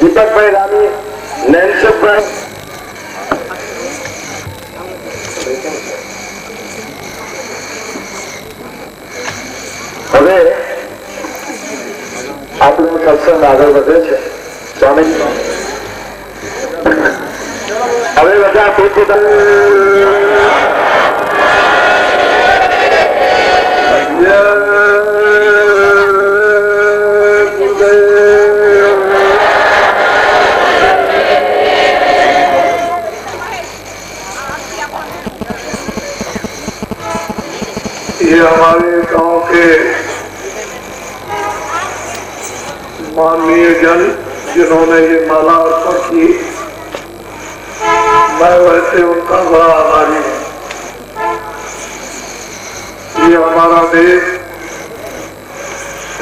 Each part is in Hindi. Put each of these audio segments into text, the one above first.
दीपक भाई रानी, नैनसुख भाई, હવે આપણું સત્સંગ આગળ વધે છે. સ્વામી હવે બધા પોતપોતાના ये हमारे गांव के माननीय जन जिन्होंने ये माला अर्पण की, मैं वैसे उनका बड़ा आभारी हूँ. ये हमारा देश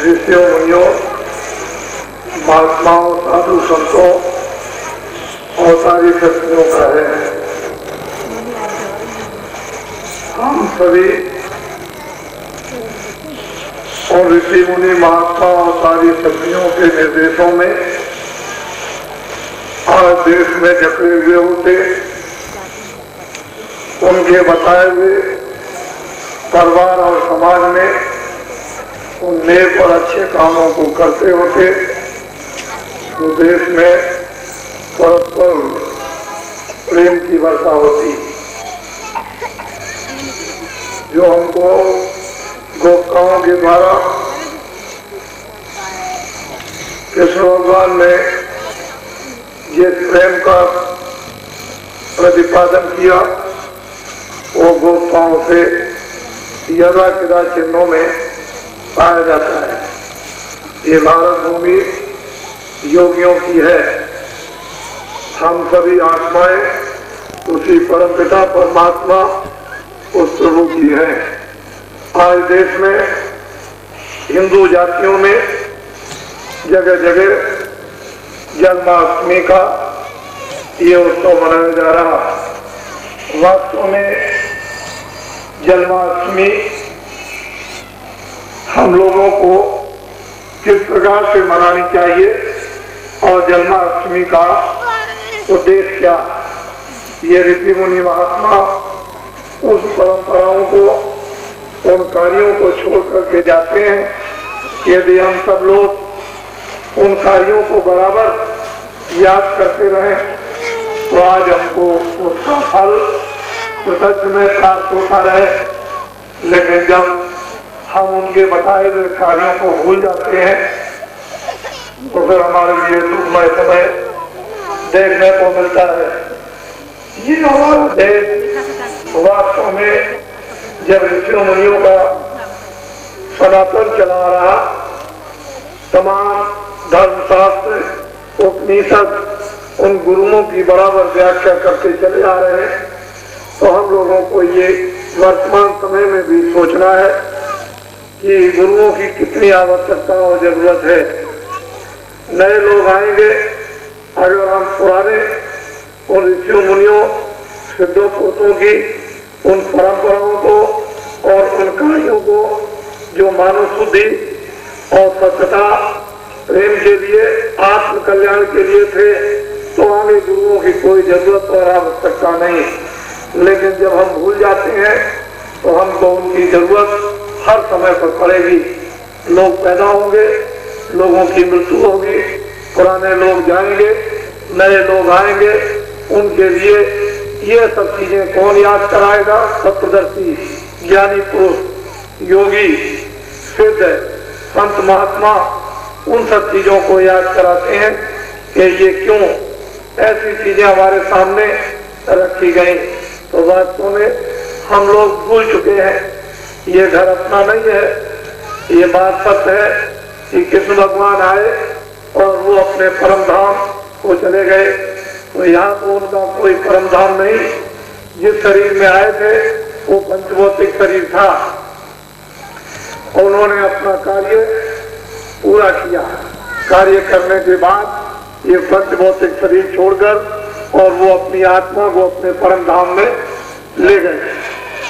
ऋषियों मुनियों महात्माओं साधु संतों और सारी शक्तियों का है. हम सभी और ऋषि मुनि महात्मा और सारी शक्तियों के निर्देशों में आज देश में जकड़े हुए होते, उनके बताए हुए परिवार और समाज में उन नेक और अच्छे कामों को करते होते, तो देश में परस्पर प्रेम की वर्षा होती, जो हमको गोपिकाओं के द्वारा कृष्ण भगवान ने जिस प्रेम का प्रतिपादन किया, वो गोपिकाओं से यदा किदा चिन्हों में पाया जाता है. ये भारत भूमि योगियों की है. हम सभी आत्माएं उसी परमपिता परमात्मा उस प्रभु की है. आज देश में हिंदू जातियों में जगह जगह जन्माष्टमी का ये उत्सव मनाया जा रहा. वास्तव में जन्माष्टमी हम लोगों को किस प्रकार से मनानी चाहिए और जन्माष्टमी का उद्देश्य क्या, ये ऋषि मुनि महात्मा उस परंपराओं को, उन कार्यों को छोड़ करके जाते हैं. यदि हम सब लोग उन कार्यों को बराबर याद करते रहें तो आज हमको उसका फल प्रत्यक्ष में प्राप्त होता रहे. लेकिन जब हम उनके बताए हुए कार्यों को भूल जाते हैं तो फिर हमारे लिए दुखमय समय देखने को मिलता है. ये हमारा देश वास्तव में जब ऋषियों मुनियों का सनातन चला रहा, तमाम धर्मशास्त्र उपनिषद उन गुरुओं की बराबर व्याख्या करते चले आ रहे हैं, तो हम लोगों को ये वर्तमान समय में भी सोचना है कि गुरुओं की कितनी आवश्यकता और जरूरत है. नए लोग आएंगे, अगर हम पुराने उन ऋषियों मुनियों सिद्धों पुरुषों की उन परंपराओं को और उन कार्यों को जो मानव शुद्धि और स्वच्छता प्रेम के लिए, आत्म कल्याण के लिए थे, तो आगे गुरुओं की कोई जरूरत और आवश्यकता नहीं. लेकिन जब हम भूल जाते हैं तो हमको उनकी जरूरत हर समय पर पड़ेगी. लोग पैदा होंगे, लोगों की मृत्यु होगी, पुराने लोग जाएंगे, नए लोग आएंगे. उनके लिए ये सब चीजें कौन याद कराएगा? सत्यदर्शी, ज्ञानी पुरुष, योगी, सिद्ध, संत महात्मा उन सब चीजों को याद कराते हैं कि ये क्यों ऐसी चीजें हमारे सामने रखी गई. तो वास्तव में हम लोग भूल चुके हैं, ये घर अपना नहीं है. ये बात सत्य है कि कृष्ण भगवान आए और वो अपने परम धाम को चले गए, तो यहाँ तो उनका कोई परम धाम नहीं. जिस शरीर में आए थे वो पंचभौतिक शरीर था. उन्होंने अपना कार्य पूरा किया. कार्य करने के बाद ये पंचभौतिक शरीर छोड़कर और वो अपनी आत्मा को अपने परम धाम में ले गए.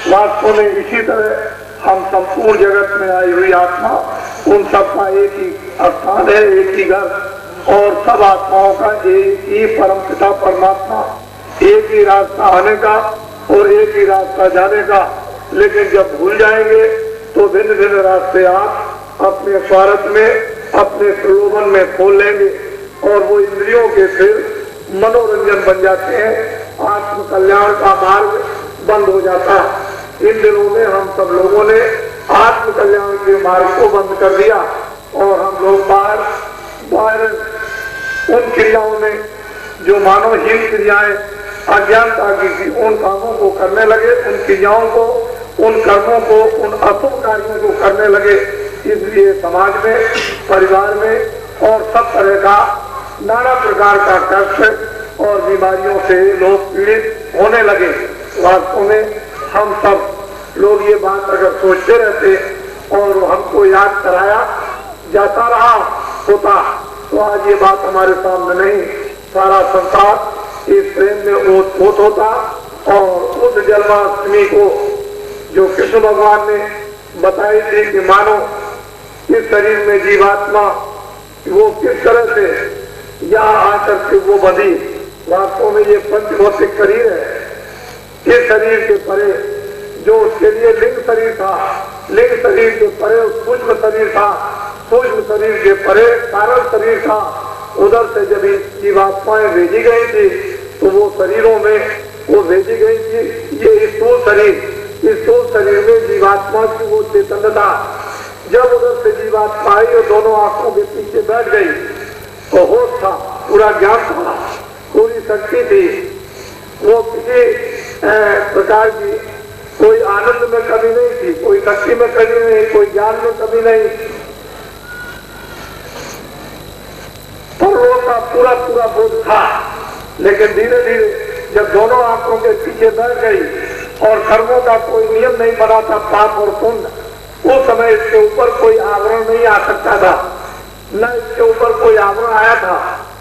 वास्तव में इसी तरह हम संपूर्ण जगत में आई हुई आत्मा उन सबका एक ही स्थान है, एक ही घर, और सब आत्माओं का एक ही परम पिता परमात्मा, एक ही रास्ता आने का और एक ही रास्ता जाने का। लेकिन जब भूल जाएंगे तो भिन्न भिन्न रास्ते आप अपने स्वार्थ में, अपने प्रलोभन में खोल लेंगे और वो इंद्रियों के फिर मनोरंजन बन जाते हैं। आत्म कल्याण का मार्ग बंद हो जाता है। इन दिनों में हम सब लोगों ने आत्म कल्याण के मार्ग को बंद कर दिया और हम लोग बाहर उन क्रियाओं में जो मानवहीन क्रियाएं अज्ञानता की थी उन कामों को करने लगे, उन क्रियाओं को, उन कर्मों को, उन अशुभ कार्यों को करने लगे। इसलिए समाज में, परिवार में और सब तरह का नाना प्रकार का कष्ट और बीमारियों से लोग पीड़ित होने लगे। वास्तव में हम सब लोग ये बात अगर सोचते रहते और हमको याद कराया जाता रहा होता तो आज ये बात हमारे सामने नहीं, सारा संसार इस प्रेम में ओत होता। और उस जन्माष्टमी को जो कृष्ण भगवान ने बताई थी कि मानो इस शरीर में जीवात्मा वो किस तरह से यहाँ आकर के वो बंधी, वास्तव में ये पंचभौतिक शरीर है। इस शरीर के परे जो उसके लिए लिंग शरीर था, लिंग शरीर के परे सूक्ष्म शरीर था, सूक्ष्म शरीर के परे कारण शरीर था। उधर से जब जीवात्माएं भेजी गई थी तो वो शरीरों में वो भेजी गई थी। ये स्थूल शरीर, इस स्थूल शरीर में जीवात्मा की वो चेतनता, जब उधर से जीवात्मा आई और दोनों आंखों के पीछे बैठ गई तो होश था, पूरा ज्ञान था, पूरी शक्ति थी। वो किसी प्रकार की कोई आनंद में कमी नहीं थी, कोई शक्ति में कमी नहीं, कोई ज्ञान में कमी नहीं, परलोक का पूरा पूरा बोध था। लेकिन धीरे धीरे जब दोनों आंखों के पीछे बैठ गई और कर्मों का कोई नियम नहीं बना था, पाप और पुण्य, उस समय इसके ऊपर कोई आवरण नहीं आ सकता था, न इसके ऊपर कोई आवरण आया था।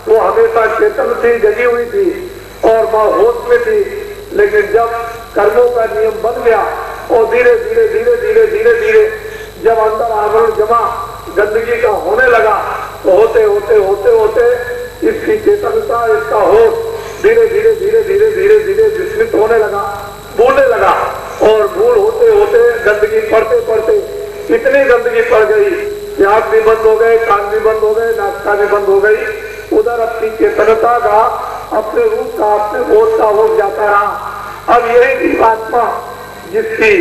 वो हमेशा चेतन थी, जगी हुई थी और वह होश में थी। लेकिन जब कर्मों का नियम बन गया और धीरे धीरे धीरे धीरे धीरे धीरे जब अंदर आवरण जमा गंदगी का होने लगा तो होते होते होते होते इसकी चेतनता, इसका होश धीरे धीरे धीरे धीरे धीरे धीरे विस्मित होने लगा, भूलने लगा। और भूल होते होते गंदगी पड़ते पड़ते इतनी गंदगी पड़ गई कि आंख भी बंद हो गए, कान भी बंद हो गए, नाक भी बंद हो गई। उधर अपनी चेतनता का, अपने रूप का, अपने बोध का हो जाता रहा। अब यही जीवात्मा जिसकी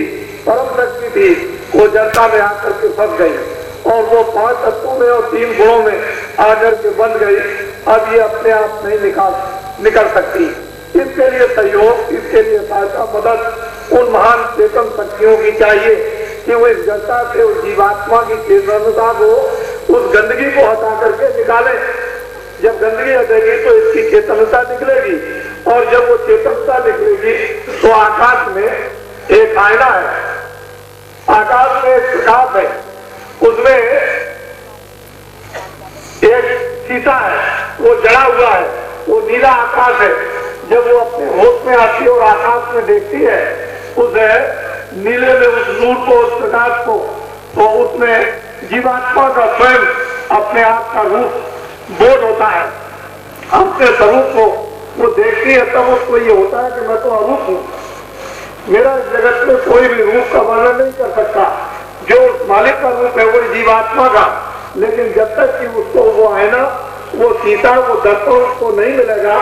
परम शक्ति थी वो जड़ता में आकर के फंस गई और वो 5 तत्वों में और 3 गुणों में आकर के बन गई। अब ये अपने आप नहीं निकल सकती। इसके लिए सहयोग, इसके लिए सहायता, मदद उन महान चेतन शक्तियों की चाहिए कि वो इस जड़ता से, उस जीवात्मा की चेतनता को, उस गंदगी को हटा करके निकाले। जब गंदगी हटेगी तो इसकी चेतनता निकलेगी और जब वो चेतनता निकलेगी तो आकाश में एक आईना है, आकाश में एक प्रकाश है, उसमें एक शीशा है, वो जड़ा हुआ है, वो नीला आकाश है। जब वो अपने होश में आती है और आकाश में देखती है उस नीले में, उस नूर को, उस प्रकाश को, तो उसमें जीवात्मा का स्वयं अपने आप का रूप बोध होता है। अपने स्वरूप को वो देखती है तब उसको ये होता है कि मैं तो अरूप हूँ, मेरा इस जगत में कोई भी रूप का वर्णन नहीं कर सकता। जो उस मालिक का रूप है वो जीवात्मा का। लेकिन जब तक कि उसको वो आईना, वो शीशा, वो दर्पण उसको नहीं मिलेगा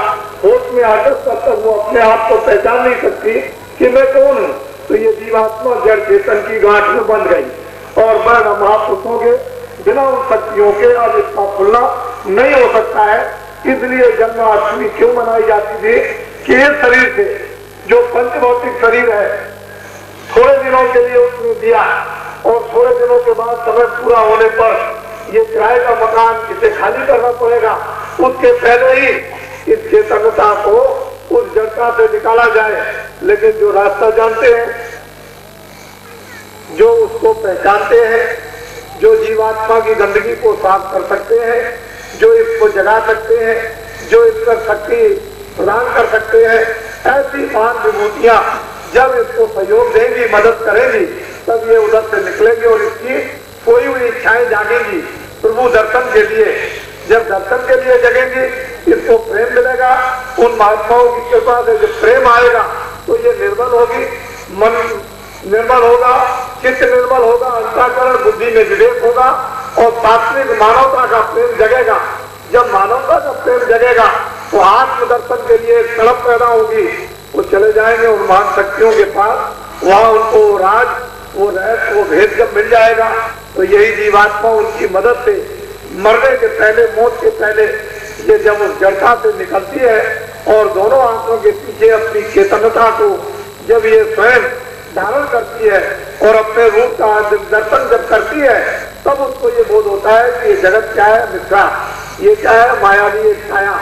होश में आकर, तब तक वो अपने आप को पहचान नहीं सकती कि मैं कौन हूँ। तो ये जीवात्मा जड़ चेतन की गांठ में बन गई और वर्ण महापुरुषों के बिना उन शक्तियों के अब इसका खुलना नहीं हो सकता है। इसलिए जन्माष्टमी क्यों मनाई जाती थी कि इस शरीर से, जो पंचभौतिक शरीर है, थोड़े दिनों के लिए उसने दिया और थोड़े दिनों के बाद समय पूरा होने पर ये किराए का मकान इसे खाली करना पड़ेगा। उसके पहले ही इस चेतनता को उस जड़ता से निकाला जाए। लेकिन जो रास्ता जानते हैं, जो उसको पहचानते हैं, जो जीवात्मा की गंदगी को साफ कर सकते हैं, जो इसको जगा सकते हैं, जो इस पर शक्ति प्रदान कर सकते हैं, ऐसी महान विभूतियां जब इसको सहयोग देंगी, मदद करेंगी, तब ये उधर से निकलेंगे और इसकी कोई हुई इच्छाएं जागेंगी प्रभु दर्शन के लिए। जब दर्शन के लिए जगेंगी इसको प्रेम मिलेगा। उन महात्माओं की कृपा से जब प्रेम आएगा तो ये निर्मल होगी, मन निर्मल होगा, चित्त निर्मल होगा, अंतःकरण बुद्धि में विवेक होगा और सात्विक मानवता का प्रेम जगेगा। जब मानवता का प्रेम जगेगा तो आत्म दर्शन के लिए एक तड़प पैदा होगी। वो चले जाएंगे उन महान शक्तियों के पास, वहां उनको राज, वो रहस्य, वो भेद जब मिल जाएगा तो यही जीवात्मा उनकी मदद से मरने के पहले, मौत के पहले ये जब उस जड़ता से निकलती है और दोनों आंखों के पीछे अपनी चेतनता को जब ये स्वयं धारण करती है और अपने रूप का दर्शन जब करती है तब उसको ये बोध होता है कि ये जगत क्या है, मिथ्या, ये क्या है, मायावी एक छाया,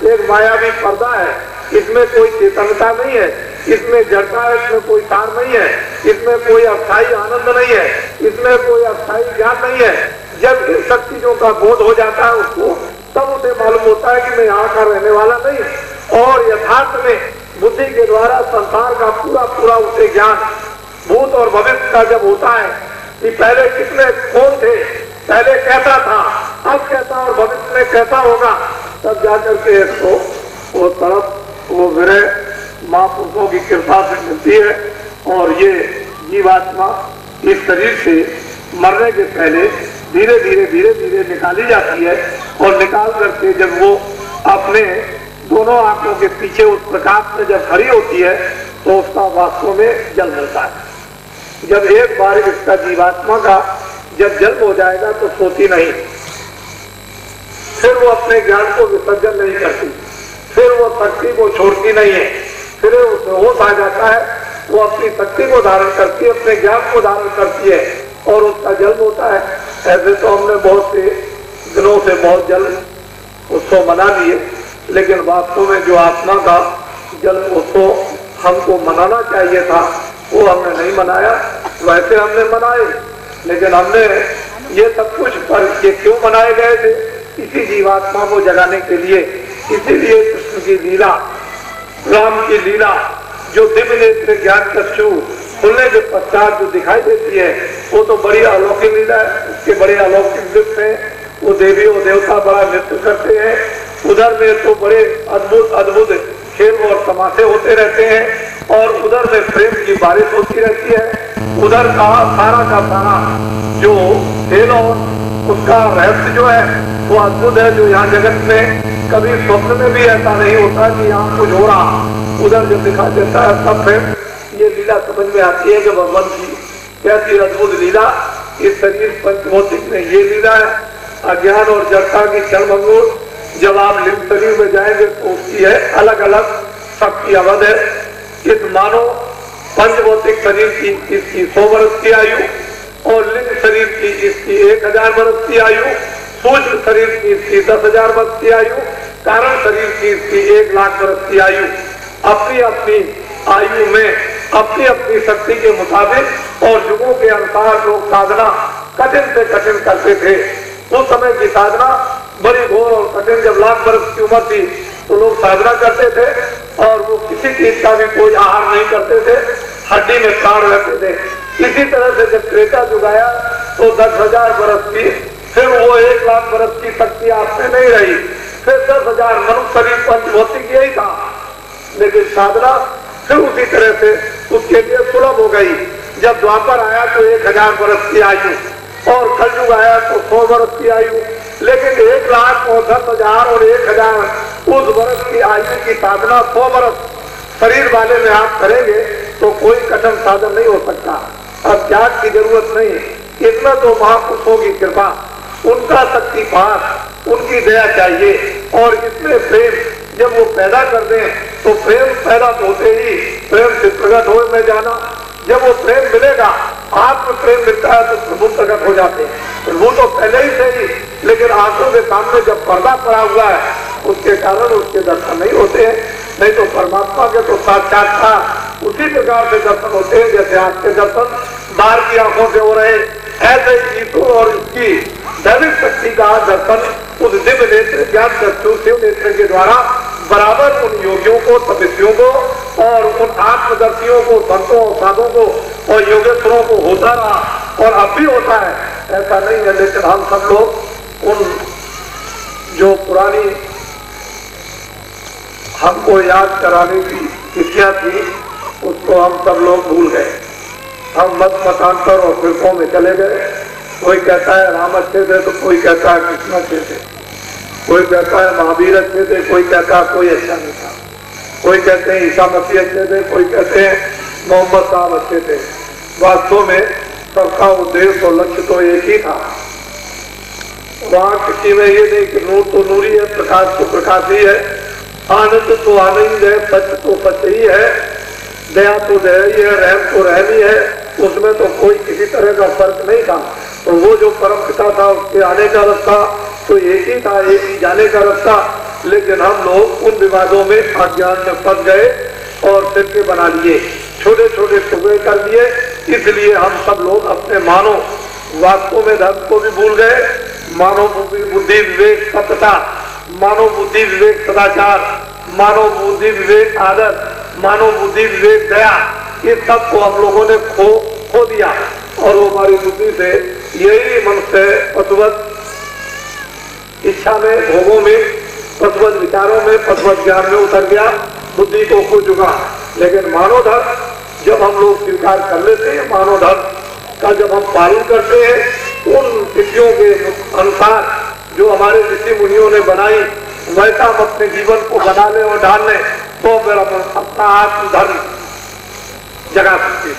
एक मायावी पर्दा है, इसमें कोई चेतनता नहीं है, इसमें जड़ता है, इसमें कोई सार नहीं है, इसमें कोई अस्थायी आनंद नहीं है, इसमें कोई अस्थायी ज्ञान नहीं है। जब इन सब चीजों का बोध हो जाता है उसको, तब उसे मालूम होता है कि मैं यहाँ का रहने वाला नहीं। और यथार्थ में बुद्धि के द्वारा संसार का पूरा पूरा उसे ज्ञान भूत और भविष्य का जब होता है कि पहले कितने कौन थे, पहले कैसा था, अब कैसा और भविष्य में कैसा होगा, तब जाकर के इसको वो तड़प, वो विरह महापुरुषों की कृपा से मिलती है। और ये जीवात्मा इस शरीर से मरने के पहले धीरे धीरे धीरे धीरे निकाली जाती है और निकाल करके जब वो अपने दोनों आंखों के पीछे उस प्रकाश में जब खड़ी होती है तो उसका वास्तव में जन्म होता है। जब एक बार इसका जीवात्मा का जब जन्म हो जाएगा तो सोती नहीं, फिर वो अपने ज्ञान को विसर्जन नहीं करती, फिर वो शक्ति को छोड़ती नहीं है, फिर उसमें होश आ जाता है, वो अपनी शक्ति को धारण करती है, अपने ज्ञान को धारण करती है और उसका जन्म होता है। ऐसे तो हमने बहुत से दिनों से बहुत जन्म उत्सव मना लिए, लेकिन वास्तव में जो आत्मा का जन्म उत्सव हमको मनाना चाहिए था वो हमने नहीं मनाया। वैसे हमने मनाए, लेकिन हमने ये सब कुछ पर ये क्यों मनाए गए थे, इसी जीवात्मा को जगाने के लिए। इसीलिए कृष्ण की लीला, राम की लीला जो दिव्य नेत्र ज्ञान चक्षु खुलने के पश्चात जो दिखाई देती है वो तो बड़ी अलौकिक लीला है। उसके बड़े अलौकिक नृत्य हैं, वो देवी और देवता बड़ा नृत्य करते हैं, उधर में तो बड़े अद्भुत अद्भुत खेल और तमाशे होते रहते हैं और उधर में प्रेम की बारिश होती रहती है। उधर का सारा जो खेल और उसका रहस्य जो है वो अद्भुत है, जो यहाँ जगत में कभी स्वप्न में भी ऐसा नहीं होता कि यहाँ कुछ हो रहा। उधर जो दिखा देता है सब प्रेम, ये लीला समझ में आती है कि भगवान की कैसी अद्भुत लीला इस शरीर पंचभौतिक में ये लीला है। अज्ञान और जड़ता की क्षणभंगुर जब आप लिंग शरीर में जाएंगे तो उसकी है अलग अलग शक्ति अवध है। इस मानो पंचभौतिक शरीर की इसकी 100 वर्ष की आयु और लिंग शरीर की इसकी 1000 वर्ष की आयु, सूक्ष्म शरीर की इसकी 10,000 वर्ष की आयु, कारण शरीर की इसकी 1 लाख वर्ष की आयु। अपनी अपनी आयु में अपनी अपनी शक्ति के मुताबिक और युगों के अनुसार लोग साधना कठिन से कठिन करते थे। उस समय की साधना बड़ी घोर और कठिन, जब लाख वर्ष की उम्र थी तो लोग साधना करते थे और वो किसी चीज का भी कोई आहार नहीं करते थे, हड्डी में प्राण रहते थे। इसी तरह से जब त्रेता युग आया तो 10,000 वर्ष की, फिर वो 1 लाख वर्ष की शक्ति आप में नहीं रही, फिर 10,000 मनुष्य शरीर पंचभौतिक यही था। लेकिन साधना फिर उसी तरह से उसके लिए सुलभ हो गई। जब द्वापर आया तो 1000 वर्ष की आयु और कलयुग आया तो 100 वर्ष की आयु, लेकिन 1 लाख और 10,000 और 1,000 उस वर्ष की आयु की साधना 100 वर्ष शरीर वाले में आप करेंगे तो कोई कठिन साधन नहीं हो सकता। अब त्याग की जरूरत नहीं, इसमें तो महापुरुषों की कृपा, उनका शक्तिपात, उनकी दया चाहिए। और इसमें प्रेम जब वो पैदा कर दें तो प्रेम पैदा होते ही प्रेम से प्रकट हो में जाना। जब वो प्रेम मिलेगा, आत्म प्रेम मिलता है तो प्रभु प्रकट हो जाते हैं। प्रभु तो पहले ही थे ही, लेकिन आंखों के सामने जब पर्दा पड़ा हुआ है उसके कारण उसके दर्शन नहीं होते हैं। नहीं तो परमात्मा के तो साक्षात्कार उसी प्रकार से दर्शन होते हैं जैसे आज के दर्शन बाहर की आंखों से हो रहे। ऐसे ईश्वर और उसकी दैविक शक्ति का दर्शन उस दिव्य नेत्र ज्ञान चक्षु शिव नेत्र के द्वारा बराबर उन योगियों को, तपस्वियों को और उन आत्मदर्शियों को, संतों और साधुओं को और योगेश्वरों को होता रहा और अब भी होता है। ऐसा नहीं है, लेकिन हम सब लोग उन जो पुरानी हमको याद कराने की तिथियां थी उसको हम सब लोग भूल गए। हम मत मतांतर और फिरकों में चले गए। कोई कहता है राम अच्छे थे तो कोई कहता है कृष्ण अच्छे थे, कोई कहता है महावीर अच्छे थे, कोई कहता है कोई अच्छा नहीं था, कोई कहते हैं ईसा मसीह अच्छे थे, कोई कहते हैं मोहम्मद साहब अच्छे थे। वास्तव में सबका उद्देश्य और लक्ष्य तो एक ही था। वहां किसी में ये नहीं कि नूर तो नूर ही है, प्रकाश तो प्रकाश ही है, आनंद तो आनंद है, सच तो सच ही है, दया तो दया ही है, रहम तो रहम ही है। उसमें तो कोई किसी तरह का फर्क नहीं था। तो वो जो परम पिता था उसके आने का रास्ता तो एक ही था, एक ही जाने का रास्ता। लेकिन हम लोग उन विवादों में अज्ञान में फंस गए और सिरके बना लिए, छोटे छोटे टुकड़े कर लिए। इसलिए हम सब लोग अपने मानव वास्तव में धर्म को भी भूल गए। मानव बुद्धि विवेक सत्यता, मानव बुद्धि विवेक सदाचार, मानव बुद्धि विवेक आदर, मानव बुद्धि विवेक दया, इस सब को हम लोगों ने खो दिया। और वो हमारी बुद्धि से यही मन से पशुवत इच्छा में, भोगों में, पशुवत विचारों में, पशुवत ज्ञान में उतर गया, बुद्धि को खो चुका। लेकिन मानव धर्म जब हम लोग स्वीकार कर लेते हैं, मानव धर्म का जब हम पालन करते हैं, उन तिथियों के अनुसार जो हमारे ऋषि मुनियों ने बनाई वैसा हम अपने जीवन को बना ले और ढाल ले तो फिर हम अपना आत्मधर्म जगा सकते हैं,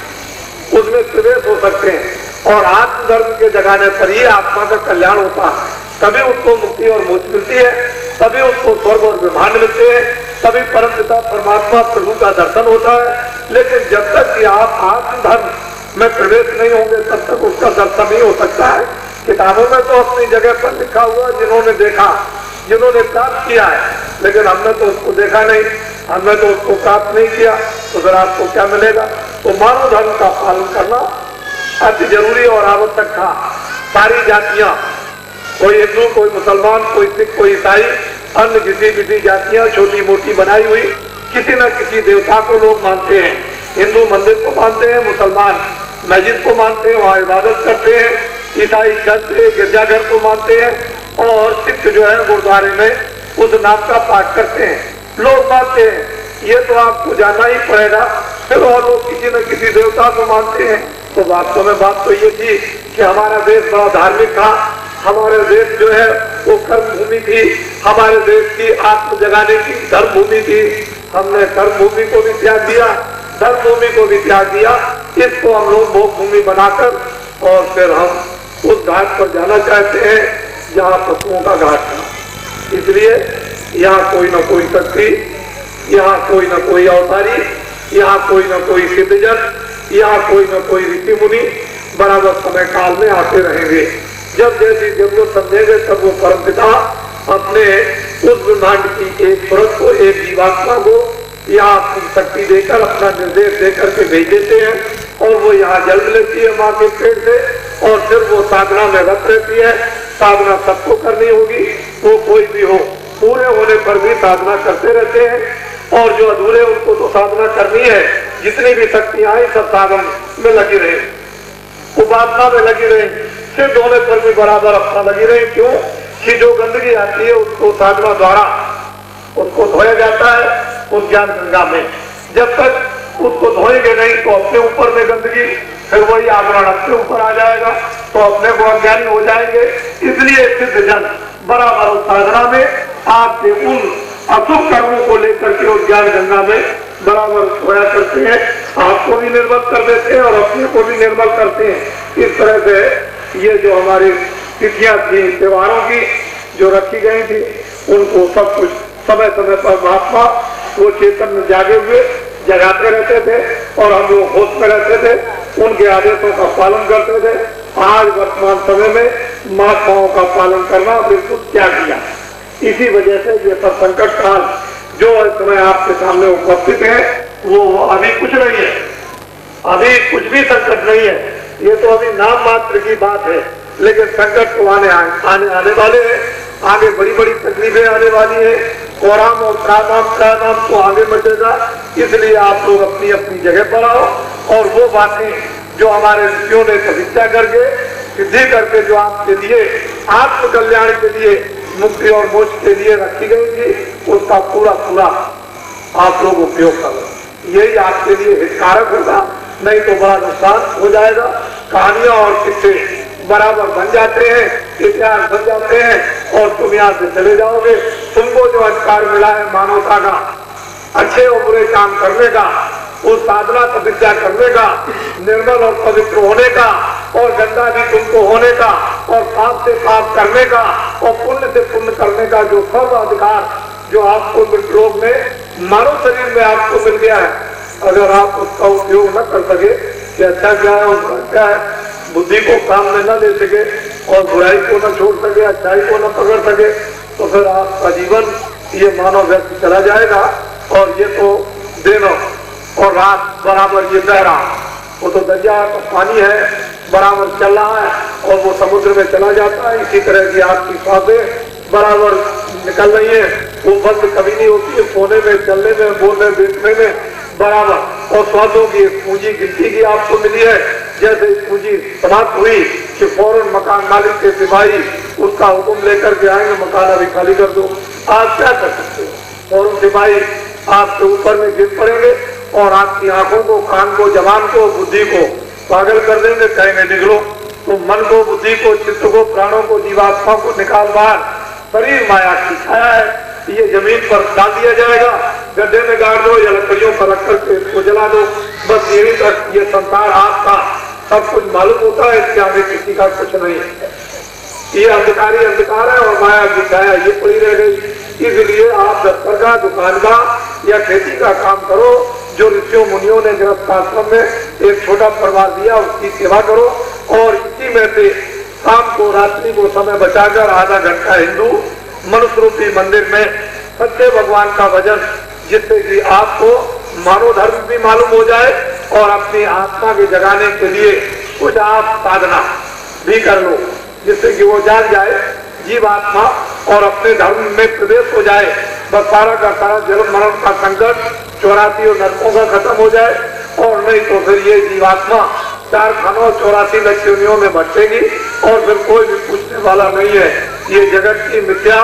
उसमें प्रवेश हो सकते हैं। और आत्मधर्म के जगाने पर ही आत्मा का कल्याण होता है। तभी उसको मुक्ति और मोक्ष मिलती है, तभी उसको स्वर्ग और ब्रह्मांड मिलते हैं, तभी परम पिता परमात्मा प्रभु का दर्शन होता है। लेकिन जब तक कि आप आत्मधर्म में प्रवेश नहीं होंगे तब तक उसका दर्शन नहीं हो सकता है। किताबों में तो अपनी जगह पर लिखा हुआ, जिन्होंने देखा, जिन्होंने प्राप्त किया है, लेकिन हमने तो उसको देखा नहीं, हमने तो उसको प्राप्त नहीं किया, तो फिर आपको क्या मिलेगा। तो मानव धर्म का पालन करना अति जरूरी और आवश्यक था। सारी जातियां, कोई हिंदू, कोई मुसलमान, कोई सिख, कोई ईसाई, अन्य किसी किसी जातियां छोटी मोटी बनाई हुई किसी न किसी देवता को लोग मानते हैं। हिंदू मंदिर को मानते हैं, मुसलमान मस्जिद को मानते हैं, वहाँ इबादत करते हैं, ईसाई चर्च गिरजाघर को मानते हैं और सिख जो है गुरुद्वारे में उस नाम का पाठ करते हैं। लोग मानते हैं, ये तो आपको जानना ही पड़ेगा। फिर और लोग किसी न किसी देवता को मानते हैं। तो वास्तव में बात तो ये थी कि हमारा देश बड़ा धार्मिक था, हमारे देश जो है वो कर्म भूमि थी, हमारे देश की आत्म जगाने की धर्म भूमि थी। हमने कर्म भूमि को भी त्याग दिया, धर्म भूमि को भी त्याग दिया। इसको हम लोग भोग भूमि बनाकर और फिर हम उस घाट पर जाना चाहते हैं जहाँ पशुओं का घाट था। इसलिए यहाँ कोई न कोई शक्ति, यहाँ कोई न कोई अवतारी, यहाँ कोई न कोई सिद्धजन, यहाँ कोई न कोई ऋषि मुनि बराबर समय काल में आते रहेंगे। जब जैसी जरूरत समझेंगे तब वो परमपिता अपने उस ब्रह्मांड की एक परत को, एक जीवात्मा को यहाँ अपनी शक्ति देकर, अपना निर्देश देकर के भेज देते हैं और वो यहाँ जन्म लेती है माँ के पेट से और फिर वो साधना में रत रहती है। साधना सबको करनी होगी, वो कोई भी हो, पूरे होने पर भी साधना करते रहते हैं और जो अधूरे उनको तो साधना करनी है। जितनी भी शक्तियां आई सब साधन में लगी रहे, उपासना में लगी रहे, सिद्ध होने पर भी बराबर अपना लगी रहे। क्यों कि जो गंदगी आती है उसको साधना द्वारा उसको धोया जाता है उस ज्ञान गंगा में। जब तक उसको धोएंगे नहीं तो अपने ऊपर में गंदगी, फिर वही आवरण अपने ऊपर आ जाएगा तो अपने को अज्ञानी हो जाएंगे। इसलिए सिद्ध जन बराबर उस साधना में आपके उन अशुभ कर्मों को लेकर के उस ज्ञान गंगा में बराबर धोया करते हैं, आपको भी निर्मल कर देते हैं और अपने को भी निर्मल करते हैं। इस तरह से ये जो हमारी तिथियां थी त्योहारों की जो रखी गई थी उनको सब कुछ समय समय पर महात्मा वो चेतन में जागे हुए जगाते रहते थे और हम लोग होश में रहते थे, उनके आदेशों का पालन करते थे। आज वर्तमान समय में महात्माओं का पालन करना बिल्कुल त्याग दिया। इसी वजह से ये सब संकट काल जो इस समय आपके सामने उपस्थित है वो अभी कुछ नहीं है, अभी कुछ भी संकट नहीं है। ये तो अभी नाम मात्र की बात है, लेकिन संकट तो आने वाले हैं। आगे बड़ी बड़ी तकलीफें आने वाली है, कोराम और त्रानाम तो आगे मचेगा। इसलिए आप लोग अपनी अपनी जगह पर आओ और वो बातें जो हमारे ऋषियों ने तपस्या करके सिद्धि करके जो आपके लिए आत्म कल्याण के लिए मुक्ति और मोक्ष के लिए रखी गई थी उसका पूरा पूरा आप लोग उपयोग करो। यही आपके लिए हितकारक होगा, नहीं तो बड़ा नुकसान हो जाएगा। कहानियां और किस्से बराबर बन जाते हैं, इतिहास बन जाते हैं और तुम यहाँ से चले जाओगे। तुमको जो अधिकार मिला है मानवता का, अच्छे और बुरे काम करने का, उस साधना तपस्या करने का, निर्मल और पवित्र होने का, और गंदा भी तुमको होने का, और पाप से पाप करने का, और पुण्य से पुण्य करने का जो सब अधिकार जो आपको लोग में मानव शरीर में आपको मिल गया है, अगर आप उसका उपयोग न कर सके कि अच्छा क्या है और बुरा क्या है, बुद्धि को काम में न दे सके और बुराई को न छोड़ सके, अच्छाई को न पकड़ सके, तो फिर आपका जीवन ये मानव व्यक्ति चला जाएगा। और ये तो दिन और रात बराबर ये बह रहा, वो तो दरिया का पानी है बराबर चल रहा है और वो समुद्र में चला जाता है। इसी तरह की आपकी सांसें बराबर निकल रही है, वो बंद कभी नहीं होती है। सोने में, चलने में, बोलने बेचने में बराबर। और स्वादों की पूंजी गिनती की आपको मिली है, जैसे पूंजी समाप्त हुई कि फौरन मकान मालिक के सिपाही उसका हुक्म लेकर के आएंगे, मकान अभी खाली कर दो। आप क्या कर सकते हो? फौरन सिपाही आपके ऊपर में गिर पड़ेंगे और आपकी आंखों को, कान को, जबान को, बुद्धि को पागल कर देंगे, कहेंगे निकलो। तो मन को, बुद्धि को, चित्त को, प्राणों को, जीवात्मा को निकाल बाहर। शरीर माया की छाया है, ये जमीन पर डाल दिया जाएगा, गड्ढे में गाड़ दो या लकड़ियों पर रख करके इसको जला दो। बस यही तक ये संसार आपका सब कुछ मालूम होता है, इसके आगे किसी का कुछ नहीं है। ये अंधकार ही अंधकार है और माया की छाया ये पड़ी रह गई। इसलिए आप दफ्तर का, दुकान का या खेती का काम करो। जो ऋषियों मुनियों ने गृहस्थ आश्रम में एक छोटा परिवार दिया, उसकी सेवा करो। और इसी में से शाम को, रात्रि को समय बचाकर आधा घंटा हिंदू मनुष्य रूपी मंदिर में सच्चे भगवान का भजन, जिससे कि आपको मानव धर्म भी मालूम हो जाए और अपनी आत्मा के जगाने के लिए कुछ आप साधना भी कर लो, जिससे कि वो जाग जाए जीवात्मा और अपने धर्म में प्रवेश हो जाए। बस सारा का सारा जन्म मरण का संकट 84 और नरकों का खत्म हो जाए। और नहीं तो फिर ये जीवात्मा 4 खानों 84 लक्ष्यों में भटकेगी और फिर कोई भी पूछने वाला नहीं है। ये जगत की मिथ्या,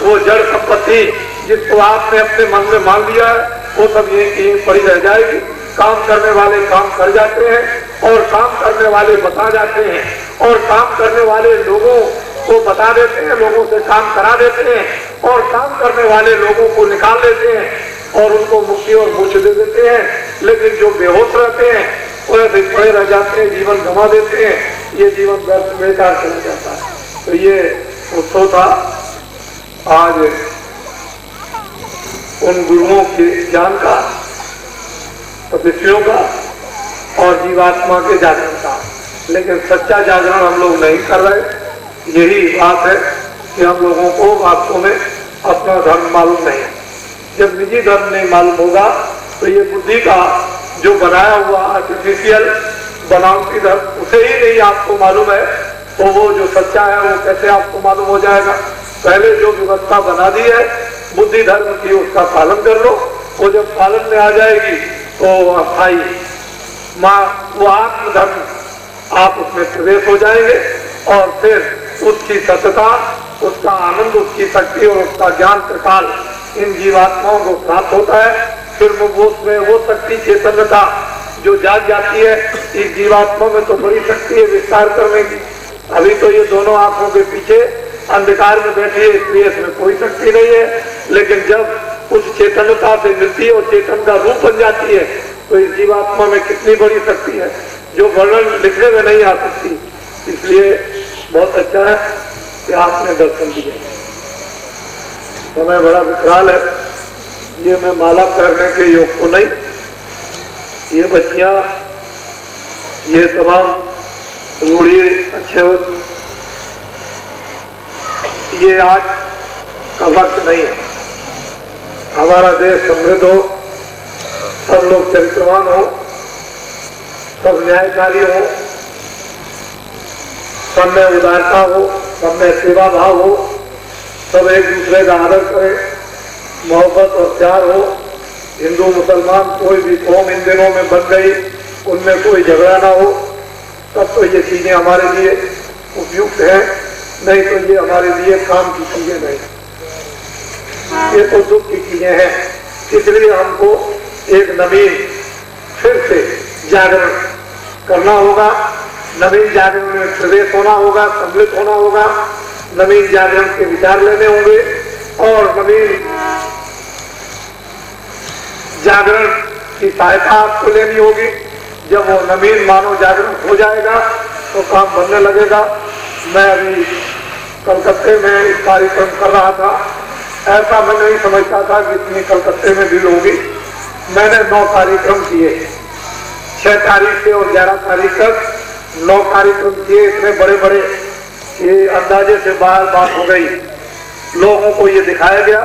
वो जड़ संपत्ति जिसको आपने अपने मन में मान लिया है, वो सब ये पड़ी रह जाएगी। काम करने वाले काम कर जाते हैं और काम करने वाले बता जाते हैं और काम करने वाले लोगों को बता देते हैं, लोगों से काम करा देते हैं और काम करने वाले लोगों को निकाल देते हैं और उनको मुक्ति और मोक्ष दे देते हैं। लेकिन जो बेहोश रहते हैं वो ऐसे पड़े रह जाते हैं, जीवन गंवा देते हैं, ये जीवन व्यर्थ बेकार चला जाता है। तो ये उत्सव था आज उन गुरुओं के ज्ञान का, तपस्वियों का और जीवात्मा के जागरण का। लेकिन सच्चा जागरण हम लोग नहीं कर रहे। यही बात है कि हम लोगों को वास्तव में अपना धर्म मालूम नहीं है। जब निजी धर्म नहीं मालूम होगा तो ये बुद्धि का जो बनाया हुआ आर्टिफिशियल बनावटी धर्म उसे ही नहीं आपको मालूम है, तो वो जो सच्चा है वो कैसे आपको मालूम हो जाएगा? पहले जो व्यवस्था बना दी है बुद्धि धर्म की, उसका पालन कर लो। वो जब पालन में आ जाएगी तो अस्थाई वो आत्म धर्म आप उसमें प्रवेश हो जाएंगे और फिर उसकी सत्यता, उसका आनंद, उसकी शक्ति और उसका ज्ञान प्रकाल इन जीवात्माओं को प्राप्त होता है। फिर वो उसमें वो शक्ति, चेतनता जो जाग जाती है। इस जीवात्मा में तो बड़ी शक्ति है विस्तार करने की। अभी तो ये दोनों आंखों के पीछे अंधकार में बैठी है, इसलिए इसमें कोई शक्ति नहीं है। लेकिन जब उस चेतनता से मिलती है और चेतन का रूप बन जाती है तो इस जीवात्मा में कितनी बड़ी शक्ति है जो वर्णन लिखने में नहीं आ सकती। इसलिए बहुत अच्छा है कि आपने दर्शन दिए। समय बड़ा विकराल है, ये मैं माला करने के योग को नहीं। ये बच्चियां, ये तमाम रूढ़ी अच्छे हो, ये आज का वक्त नहीं है। हमारा देश समृद्ध हो, सब लोग चरित्रवान हो, सब न्यायकारी हो, सब में उदारता हो, सब में सेवा भाव हो, सब एक दूसरे का आदर करें, मोहब्बत और प्यार हो। हिंदू मुसलमान कोई भी कौम इन दिनों में बन गई, उनमें कोई झगड़ा ना हो। तब तो ये चीजें हमारे लिए उपयुक्त है, नहीं तो ये हमारे लिए काम की चीजें नहीं, ये तो दुख की चीजें हैं। इसलिए हमको एक नवीन फिर से जागरण करना होगा, नवीन जागरण में प्रवेश होना होगा, सम्मिलित होना होगा, नवीन जागरण के विचार लेने होंगे और नवीन जागरण की सहायता आपको लेनी होगी। जब वो नवीन मानव जागरण हो जाएगा तो काम बनने लगेगा। मैं अभी कलकत्ते में एक कार्यक्रम कर रहा था, ऐसा मैं नहीं समझता था कि इतनी कलकत्ते में भीड़ होगी। मैंने 9 कार्यक्रम किए, 6 तारीख से और 11 तारीख तक 9 कार्यक्रम किए। इतने बड़े बड़े ये अंदाजे से बाहर बात हो गई। लोगों को ये दिखाया गया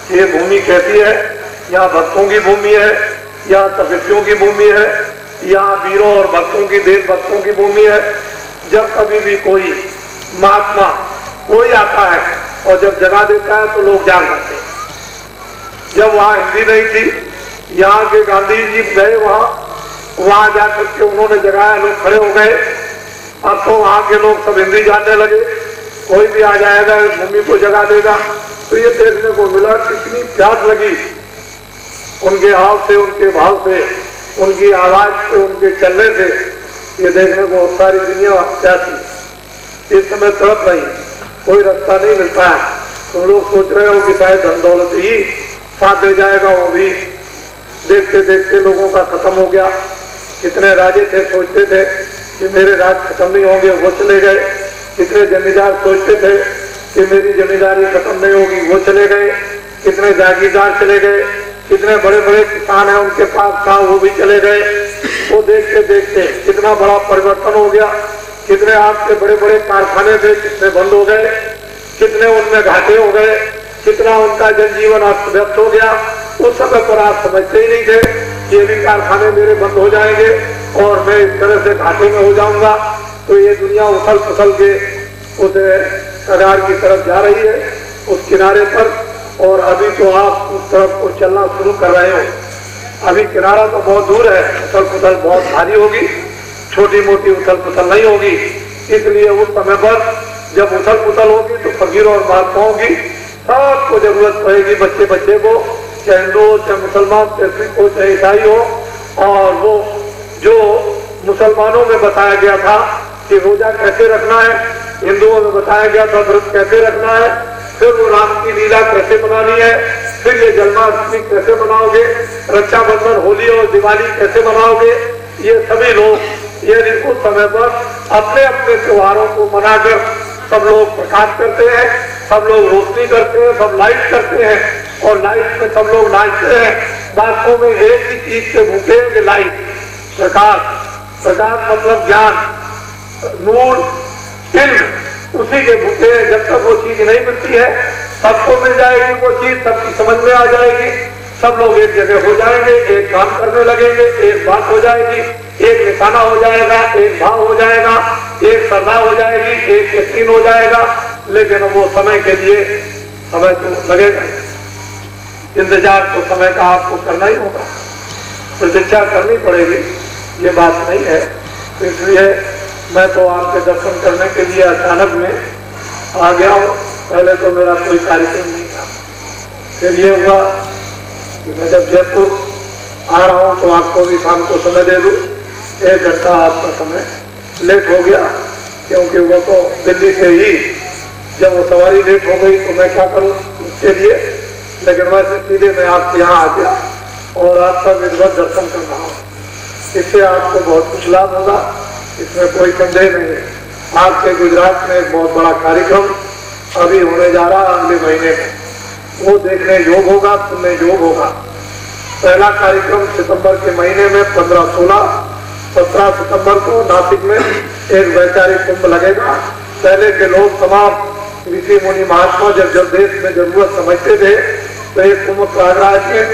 कि ये भूमि कैसी है, यहाँ भक्तों की भूमि है, यहाँ तपस्वियों की भूमि है, यहाँ वीरों और भक्तों की देशभक्तों की भूमि है। जब कभी भी कोई महात्मा कोई आता है और जब जगा देता है तो लोग जाग जाते हैं। जब वहाँ हिंदी नहीं थी, यहाँ के गांधी जी गए वहाँ जाकर के उन्होंने जगाया, लोग खड़े हो गए। अब तो वहाँ के लोग सब हिंदी जानने लगे, कोई भी आ जाएगा भूमि को जगा देगा। तो ये देखने को मिला कितनी प्यास लगी उनके हाव से, उनके भाव से, उनकी आवाज से, उनके चलने से। ये देखने को सारी दुनिया प्यासी इस समय तड़प रही, कोई रास्ता नहीं मिलता है। तुम लोग सोच रहे हो कि शायद धन दौलत ही साथ दे जाएगा, वो भी देखते देखते लोगों का खत्म हो गया। कितने राजे थे सोचते थे कि मेरे राज खत्म नहीं होंगे, वो चले गए। कितने जमींदार सोचते थे कि मेरी जमींदारी खत्म नहीं होगी, वो चले गए। कितने जागीरदार चले गए, कितने बड़े बड़े किसान हैं उनके पास था, वो भी चले गए। वो देखते देखते कितना बड़ा परिवर्तन हो गया। कितने आपके बड़े बड़े कारखाने थे, कितने बंद हो गए, कितने उनमें घाटे हो गए, कितना उनका जनजीवन अस्त व्यस्त हो गया। उस समय पर आप समझते ही नहीं थे कि ये भी कारखाने मेरे बंद हो जाएंगे और मैं इस तरह से घाटे में हो जाऊंगा। तो ये दुनिया उथल पुथल के उस कगार की तरफ जा रही है, उस किनारे पर। और अभी तो आप उस तरफ को चलना शुरू कर रहे हो। अभी किनारा तो बहुत दूर है, उथल पुथल बहुत भारी होगी, छोटी मोटी उथल पुथल नहीं होगी। इसलिए उस समय पर जब उथल पुथल होगी तो फकीर और महात्माओं की सबको जरूरत पड़ेगी, बच्चे बच्चे को, चाहे हिंदू हो, चाहे मुसलमान, चाहे सिख हो, चाहे ईसाई हो। और वो जो मुसलमानों में बताया गया था कि रोजा कैसे रखना है, हिंदुओं में बताया गया था व्रत कैसे रखना है, फिर वो राम की लीला कैसे मनानी है, फिर ये जन्माष्टमी कैसे मनाओगे, रक्षाबंधन, होली और दिवाली कैसे मनाओगे, ये सभी लोग ये उस समय पर अपने अपने त्योहारों को मनाकर सब लोग प्रकाश करते हैं, सब लोग रोशनी करते हैं, सब लाइट करते हैं और लाइट में सब लोग नाचते हैं। वास्तव में एक ही चीज से भूखे हैं, लाइट, प्रकाश। प्रकाश मतलब ज्ञान, नूर, इल्म, उसी के भूखे हैं। जब तक वो चीज नहीं मिलती है, सबको मिल जाएगी वो चीज, सबकी समझ में आ जाएगी, सब लोग एक जगह हो जाएंगे, एक काम करने लगेंगे, एक बात हो जाएगी, एक निशाना हो जाएगा, एक भाव हो जाएगा, एक श्रद्धा हो जाएगी, एक यकीन हो जाएगा। लेकिन वो समय के लिए समय तो लगेगा, इंतजार तो समय का आपको करना ही होगा, प्रतीक्षा करनी पड़ेगी, ये बात नहीं है। इसलिए मैं तो आपके दर्शन करने के लिए अचानक में आ गया हूँ। पहले तो मेरा कोई कार्यक्रम नहीं था, फिर ये हुआ कि मैं जब जयपुर आ रहा हूँ तो आपको भी शाम को समय दे दूँ। 1 घंटा आपका समय लेट हो गया, क्योंकि वो तो दिल्ली से ही जब वो सवारी लेट हो गई तो मैं क्या करूँ उसके लिए। लेकिन वैसे सीधे मैं आपके यहाँ आ गया और आपका विधिवत दर्शन कर रहा हूँ। इससे आपको बहुत कुछ लाभ होगा, इसमें कोई संदेह नहीं है। आपके गुजरात में एक बहुत बड़ा कार्यक्रम अभी होने जा रहा है अगले महीने में, वो देखने योग होगा, सुनने योग होगा। पहला कार्यक्रम सितंबर के महीने में 15, 16, 17 सितंबर को नासिक में एक वैचारिक कुंभ लगेगा। पहले के लोग तमाम ऋषि मुनि महात्मा जब देश में जरूरत समझते थे तो एक कुंभ प्रयागराज में,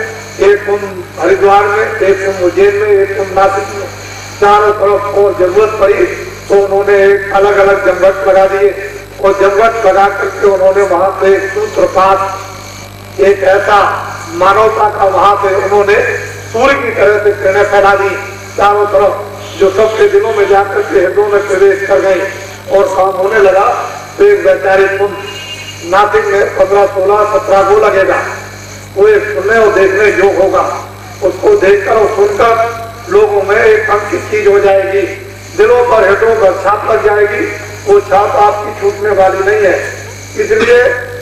एक कुंभ हरिद्वार में, एक कुंभ उज्जैन में, एक कुंभ नासिक में, चारों तरफ को जरूरत पड़ी तो उन्होंने एक अलग अलग जमघट लगा दिए और जमघट लगा करके उन्होंने वहां पे सूत्रपात, एक ऐसा मानवता का वहां पे उन्होंने सूर्य की तरह से किरणें फैला दी चारों तरफ, जो सबके दिलों में जाकर के हृदयों में प्रवेश कर गई और काम होने लगा तो एक वैचारिक कुंभ नासिक में 15, 16, 17 को लगेगा। वो एक सुनने और देखने योग होगा। उसको देखकर और सुनकर लोगों में एक अंकित चीज हो जाएगी, दिलों पर हृदयों पर छाप लग जाएगी। वो छाप आपकी छूटने वाली नहीं है। इसलिए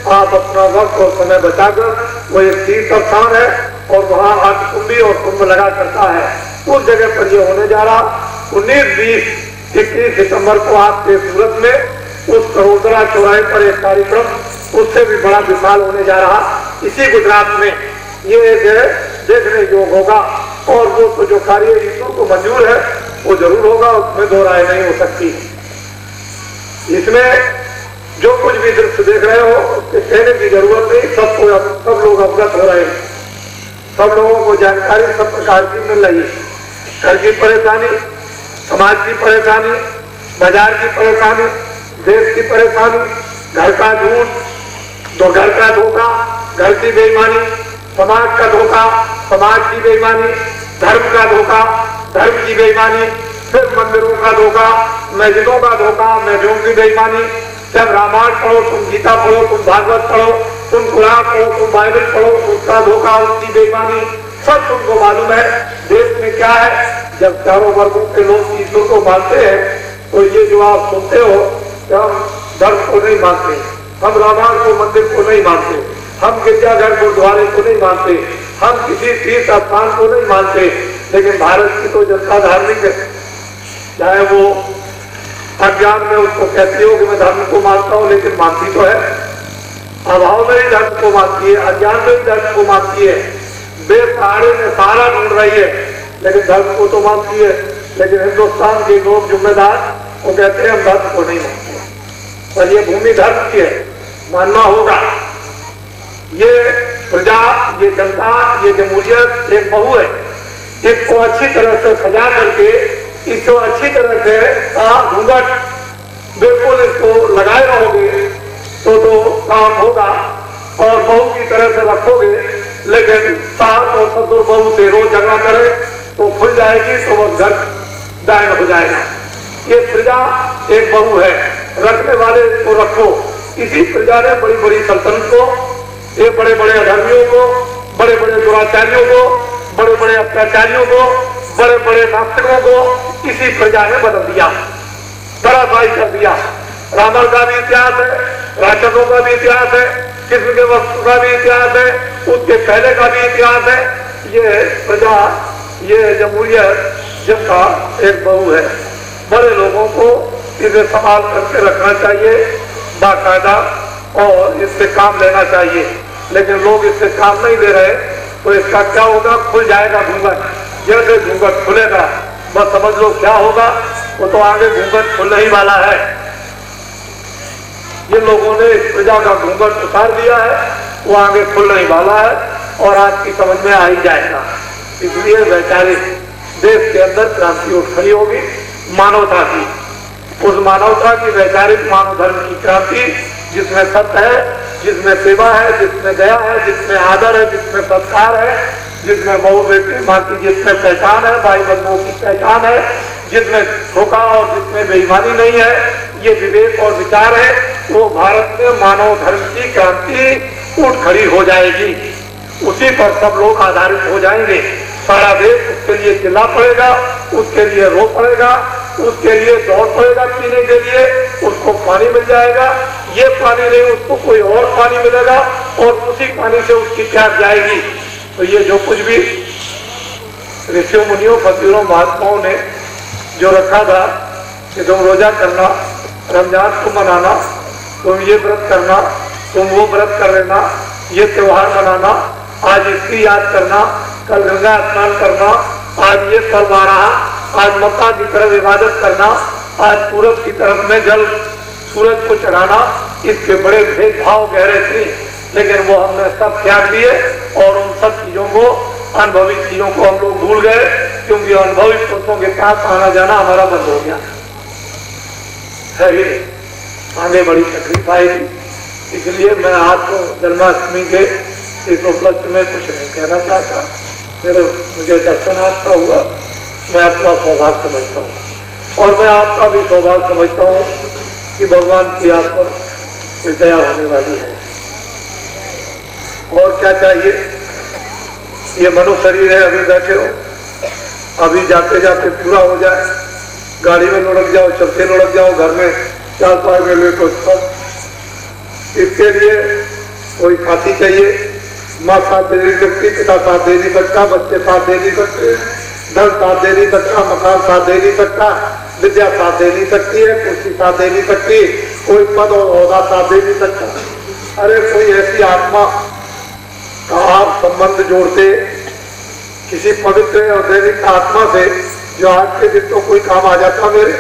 आप अपना वक्त और समय बचाकर, वो एक तीर्थ स्थान है और वहाँ आज कुंभी और कुंभ लगा करता है, उस जगह पर ये होने जा रहा 19, 20, 21 सितंबर को आपके सूरत में उस करोदरा चौराहे पर एक कार्यक्रम उससे भी बड़ा विशाल होने जा रहा इसी गुजरात में। ये एक देखने योग होगा और वो तो जो कार्य ईश्वर को मंजूर है वो जरूर होगा, उसमें दो राय नहीं हो सकती। इसमें जो कुछ भी दृश्य देख रहे हो उसके कहने की जरूरत नहीं, सब लोग अवगत हो रहे हैं, सब लोगों को जानकारी सब प्रकार की मिल रही है। घर की परेशानी, समाज की परेशानी, बाजार की परेशानी, देश की परेशानी, घर का झूठ, तो घर का धोखा, घर की बेईमानी, समाज का धोखा, समाज की बेईमानी, धर्म का धोखा, धर्म की बेईमानी, फिर मंदिरों का धोखा, मस्जिदों का धोखा, मस्जिदों की बेईमानी। जब रामायण पढ़ो, तुम गीता पढ़ो, तुम भागवत पढ़ो, तुम कुरान पढ़ो, तुम बाइबल पढ़ो, उसका धोखा, उसकी बेईमानी सब तुमको मालूम है। देश में क्या है, जब चारों वर्गों के लोग ईश्वर को मानते हैं तो ये जो आप सुनते हो कि हम धर्म को नहीं मानते, हम रामायण को, मंदिर को नहीं मानते, हम गिरजाघर गुरुद्वारे को नहीं मानते, हम किसी तीर्थ स्थान को नहीं मानते, लेकिन भारत की तो जनता धार्मिक है। चाहे वो अज्ञान में उसको कहती हो कि मैं धर्म को मानता हूँ, लेकिन मानती तो है, अभाव में ही धर्म को मानती है, अज्ञान में ही धर्म को मानती है, बेसहारे में सहारा ढूंढ रही है, लेकिन धर्म को तो मानती है। लेकिन हिंदुस्तान के लोग जिम्मेदार वो कहते हैं हम धर्म को नहीं मानते, पर ये भूमि धर्म की है, मानना होगा। ये प्रजा, ये जनता, ये जमहूरियत एक बहू है, इसको अच्छी तरह से सजा करके, इसको अच्छी तरह से घूंघट बिल्कुल इसको लगाए रहोगे तो काम होगा, और बहू की तरह से रखोगे, लेकिन सास और ससुर बहू से रोज झगड़ा करे तो खुल जाएगी, तो वह घर डायन हो जाएगा। ये प्रजा एक बहू है, रखने वाले इसको रखो। इसी प्रजा ने बड़ी बड़ी सल्तनत को, ये बड़े बड़े अधर्मियों को, बड़े बड़े दुराचारियों को, बड़े बड़े अत्याचारियों को, बड़े बड़े नास्तिकों को इसी प्रजा ने बदल दिया, धराशायी कर दिया। रावण का भी इतिहास है, राक्षसों का भी इतिहास है, कृष्ण के वस्तु का भी इतिहास है, उसके पहले का भी इतिहास है। ये प्रजा, ये जमहूरियत जिनका एक बहू है, बड़े लोगों को इसे संभाल करके रखना चाहिए बाकायदा, और इससे काम लेना चाहिए। लेकिन लोग इससे काम नहीं ले रहे, तो इसका क्या होगा, खुल जाएगा घूंघट। जैसे घूंघट खुलेगा बस समझ लो क्या होगा, वो तो आगे घूंघट खुलने ही वाला है। ये लोगों ने इस प्रजा का घूंघट उतार दिया है, वो आगे खुलने ही वाला है और आपकी समझ में आ ही जाएगा। इसलिए वैचारिक देश के अंदर क्रांति उठ खड़ी होगी मानवता की, उस मानवता की वैचारिक मानव धर्म की क्रांति, जिसमें सत्य है, जिसमें सेवा है, जिसमें दया है, जिसमें आदर है, जिसमें सत्कार है, जिसमें बहु बेटी माँ की जिसमें पहचान है, भाई बंधुओं की पहचान है, जिसमें धोखा और जिसमें बेईमानी नहीं है, ये विवेक और विचार है, वो भारत में मानव धर्म की क्रांति उठ खड़ी हो जाएगी। उसी पर सब लोग आधारित हो जाएंगे। सारा देश उसके लिए चिल्ला पड़ेगा, उसके लिए रो पड़ेगा, उसके लिए दौड़ पड़ेगा पीने के लिए, उसको पानी मिल जाएगा। ये पानी नहीं, उसको कोई और पानी मिलेगा और उसी पानी से उसकी प्यास जाएगी। तो ये जो कुछ भी ऋषियों मुनियों फकीरों महात्माओं ने जो रखा था कि तुम रोजा करना, रमजान को मनाना, तुम ये व्रत करना, तुम वो व्रत कर लेना, ये त्योहार मनाना, आज इसकी याद करना, कल गंगा स्नान करना, आज ये पर्व आ रहा, आज मक्का की तरफ इबादत करना, आज सूरज की तरफ में जल सूरज को चढ़ाना, इसके बड़े भेदभाव गहरे थे, लेकिन वो हमने सब त्याग दिए और उन सब चीजों को, अनुभवी चीजों को हम लोग भूल गए, क्योंकि अनुभवी पुरुषों के साथ आना जाना हमारा बंद हो गया है। आगे बड़ी तकलीफ आएगी। इसलिए मैं आपको जन्माष्टमी के इस उपलक्ष्य में कुछ नहीं कहना चाहता। मुझे दर्शन आपका हुआ, मैं अपना सौभाग्य समझता हूँ और मैं आपका भी सौभाग्य समझता हूँ कि भगवान की आप पर कोई दया होने वाली है। और क्या चाहिए? ये मनुष्य शरीर है, अभी बैठे हो, अभी जाते जाते पूरा हो जाए, गाड़ी में लुढ़क जाओ, चलते लुढ़क जाओ, घर में चार पाए में ले तो सब। इसके लिए कोई साथी चाहिए। माँ साथ दे नहीं सकती, पिता साथ दे नहीं सकता, बच्चे साथ दे नहीं सकते, धन साथ दे नहीं सकता, मकान साथ दे नहीं सकता, विद्या साथ दे नहीं सकती है, कुर्सी साथ दे नहीं सकती, कोई पद और ओहदा साथ दे नहीं सकता। अरे कोई ऐसी आत्मा का आप संबंध जोड़ते किसी पवित्र और दैनिक आत्मा से जो आज के दिन तो कोई काम आ जाता मेरे,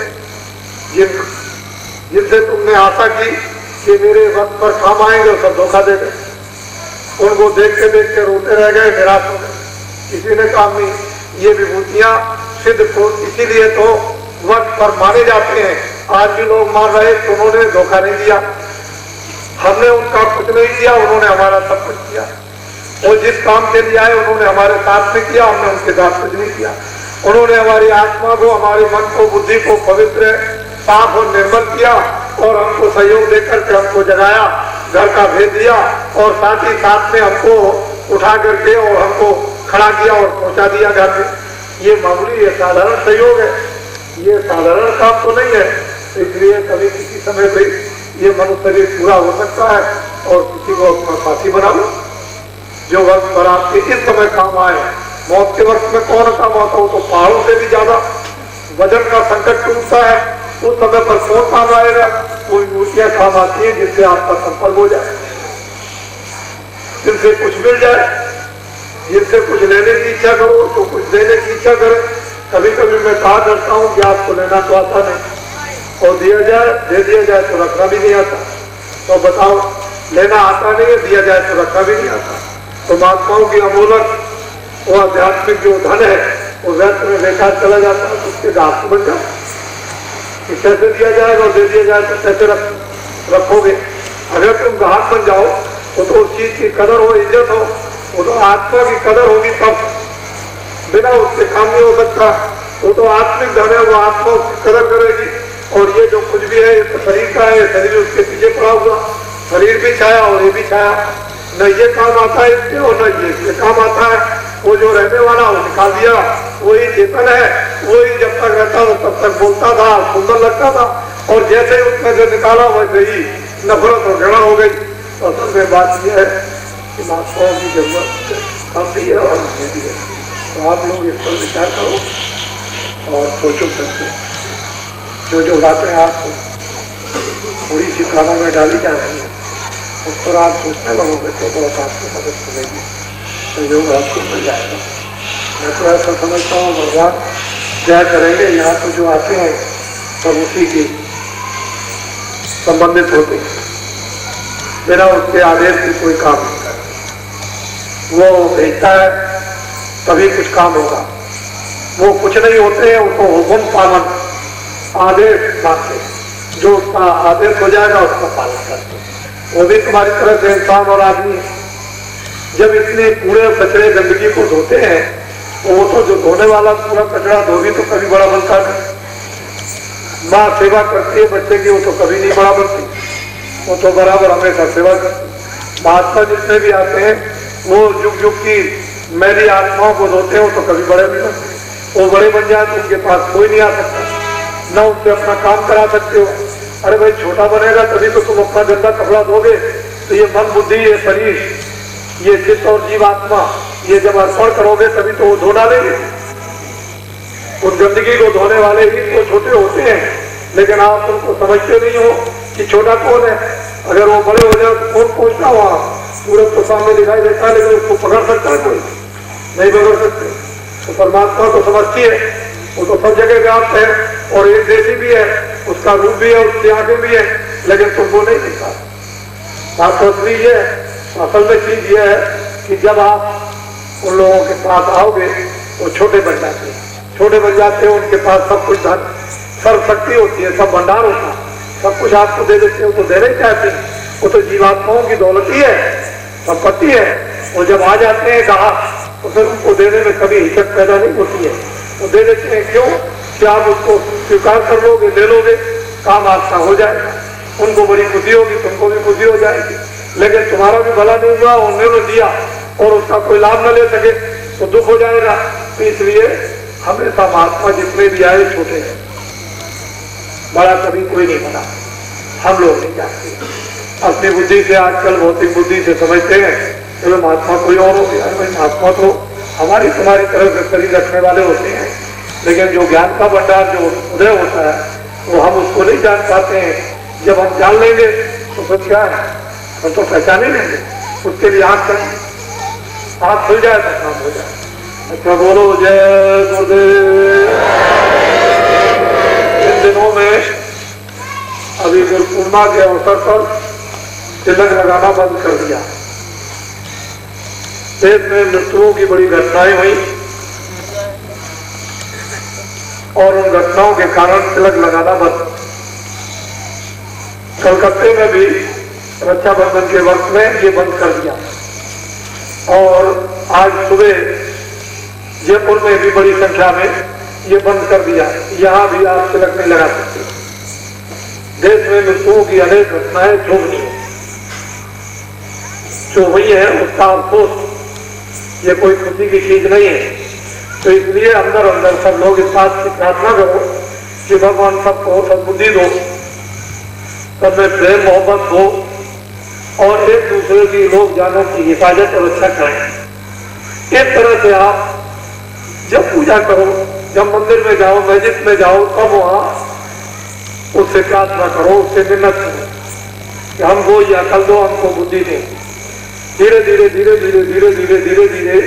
जिनसे तुमने आशा की कि मेरे वक्त पर काम आएंगे, सब धोखा दे गए। उनको देखते देखते रोते रह गए, निराश हो गए, किसी ने काम नहीं। ये विभूतियां सिद्ध तो इसीलिए तो वक्त पर माने जाते हैं। आज भी लोग मान रहे तो उन्होंने धोखा नहीं दिया, हमने उनका कुछ नहीं किया, उन्होंने हमारा सब कुछ किया। और जिस काम के लिए आए उन्होंने हमारे साथ में किया, हमने उनके साथ कुछ नहीं किया। उन्होंने हमारी आत्मा को, हमारे मन को, बुद्धि को पवित्र, साफ और निर्मल किया और हमको सहयोग देकर के हमको जगाया, घर का भेज दिया और साथ ही साथ में हमको उठा करके और हमको खड़ा किया और पहुंचा दिया घर में। ये मामूली, ये साधारण सहयोग है, ये साधारण काम तो नहीं है। इसलिए कभी किसी समय पे ये मनुष्य शरीर पूरा हो सकता है और किसी को अपना साथी बना लो जो वक्त पर आपके इस समय काम आए। मौत के वक्त में कौन काम आता हो? तो पहाड़ों से भी ज्यादा वजन का संकट टूटता है, उस समय पर कौन काम आएगा? कोई मूर्तियां काम आती है जिससे आपका संपर्क हो जाए, जिनसे कुछ मिल जाए, जिनसे कुछ लेने की इच्छा करो तो कुछ देने की इच्छा करे। कभी कभी मैं कहा करता हूँ कि आपको लेना तो आता नहीं और दिया जाए, दे दिया जाए तो रखना भी नहीं आता। तो बताओ, लेना आता नहीं है, दिया जाए तो रखना भी नहीं आता। तो महात्माओं की अमूलक वो आध्यात्मिक जो धन है वो व्यर्थ में बेकार चला जाता है, तो उसके दास बन जाओ। कैसे दिया जाएगा और दे दिया जाए तो कैसे रखोगे? अगर तुम ग्राहक बन जाओ तो उस चीज की कदर हो, इज्जत हो, वो तो आत्मा की कदर होगी तब, बिना उसके काम नहीं हो सकता। वो तो आत्मिक धन है, वो आत्मा उसकी कदर करेगी। और ये जो कुछ भी है ये तो शरीर का है, शरीर उसके पीछे पड़ा हुआ, शरीर भी छाया और ये भी छाया, न ये काम आता है इसके और न ये काम आता है। वो जो रहने वाला वो निकाल दिया, वही चेतन है, वही जब तक रहता था तब तक बोलता था, सुंदर लगता था, और जैसे ही उसमें से निकाला वैसे ही नफरत और घृणा हो गई। तो असल में बात यह है कि महात्माओं की जरूरत कम भी है और हमें भी है। तो आप लोग इस पर विचार करो और सोचो करके जो बातें आपको थोड़ी सी कामों में डाली जा रही है उस पर आप सोचने लगोगे तो बहुत आपको मदद मिलेगी, सहयोग आपको मिल जाएगा। मैं तो ऐसा समझता हूँ भगवान क्या करेंगे, यहाँ तो जो आते हैं सब उसी के संबंधित होते हैं, बिना उसके आदेश की कोई काम नहीं करते। वो भेजता है तभी कुछ काम होगा, वो कुछ नहीं होते हैं, उनको हुक्म पालन आदेश मानते, जो उसका आदेश हो जाएगा उसका पालन करते। वो भी तुम्हारी तरह से इंसान और आदमी जब इतने कूड़े कचरे गंदगी को धोते हैं तो वो तो जो धोने वाला पूरा कचरा धो भी तो कभी बड़ा बनता नहीं। माँ सेवा करती है बच्चे की, वो तो कभी नहीं बड़ा बनती, वो तो बराबर हमेशा सेवा करती। महात्मा जितने भी आते हैं वो जुग जुग की मैली आत्माओं को धोते हैं, वो तो कभी बड़े नहीं बनते। वो बड़े बन जाए तो उनके पास कोई नहीं आ सकता, न उनसे अपना काम करा सकते हो। अरे भाई छोटा बनेगा तभी तो तुम अपना गंदा कपड़ा धोगे, तो ये मन बुद्धि, ये शरीर, ये चित्त और जीवात्मा, ये जब अर्पण करोगे तभी तो वो धो डालेंगे। उन गंदगी को धोने वाले ही तो छोटे होते हैं, लेकिन आप उनको समझते नहीं हो कि छोटा कौन है। अगर वो बड़े हो जाए तो कौन पहुंचता वहां, सूरज तो सामने दिखाई देता है लेकिन उसको पकड़ सकता है कोई नहीं, पकड़ सकते। तो परमात्मा को समझती है, वो तो सब जगह व्याप्त है और एक जैसी भी है, उसका रूप भी है, उसकी आंखें भी है, लेकिन तुमको नहीं दिखता। बात तो असली ये है, असल में चीज ये है कि जब आप उन लोगों के पास आओगे वो छोटे बन जाते हैं, छोटे बन जाते हैं, उनके पास सब कुछ धन सर्व शक्ति होती है, सब भंडार होता है, सब कुछ आपको दे देते हैं। वो तो देना ही चाहते हैं, वो तो जीवात्माओं की दौलत ही है, संपत्ति है। वो जब आ जाते हैं कहा तो फिर उनको देने में कभी हिचक पैदा नहीं होती है, वो दे देते हैं। क्यों? कि आप उसको स्वीकार कर लोगे, ले लोगे, काम आपका हो जाएगा। उनको बड़ी खुशी होगी, तुमको भी खुशी हो जाएगी, लेकिन तुम्हारा भी भला नहीं हुआ, उन्होंने दिया और उसका कोई लाभ न ले सके तो दुख हो जाएगा। तो इसलिए हमेशा महात्मा जितने भी आए छोटे हैं, बड़ा कभी कोई नहीं बना। हम लोग नहीं जानते, अपनी बुद्धि से आजकल भौतिक बुद्धि से समझते हैं चलो महात्मा कोई और हो गया। भाई महात्मा तो हमारी तुम्हारी तरह से शरीर रखने वाले होते हैं, लेकिन जो ज्ञान का भंडार जो उदय होता है वो हम उसको नहीं जान पाते हैं। जब हम जान लेंगे तो फिर क्या है, हम तो पहचान ही लेंगे। उसके लिए आँख खुल जाए तो काम हो जाए। अच्छा बोलो जय गुरुदेव। इन दिनों में अभी गुरु पूर्णिमा के अवसर पर तिलक लगाना बंद कर दिया। देश में मृत्युओं की बड़ी घटनाएं हुई और उन घटनाओं के कारण तिलक लगाना बंद। कलकत्ते में भी रक्षाबंधन के वक्त में ये बंद कर दिया और आज सुबह जयपुर में भी बड़ी संख्या में ये बंद कर दिया। यहाँ भी आप तिलक नहीं लगा सकते। देश में मृत्युओं की अनेक घटनाएं जो हुई है उसका अफसोस, ये कोई खुशी की चीज नहीं है। तो इसलिए अंदर अंदर सब लोग इस बात की प्रार्थना करो कि भगवान सबको सद्बुद्धि दो, सब में प्रेम मोहब्बत हो और एक दूसरे की लोग जानों की हिफाजत और रक्षा करें। इस तरह से आप जब पूजा करो, जब मंदिर में जाओ, मस्जिद में जाओ, तब वहां उससे प्रार्थना करो, उससे मिन्नत करो कि हमको ये अकल दो, हमको बुद्धि दे। धीरे धीरे धीरे धीरे धीरे धीरे धीरे धीरे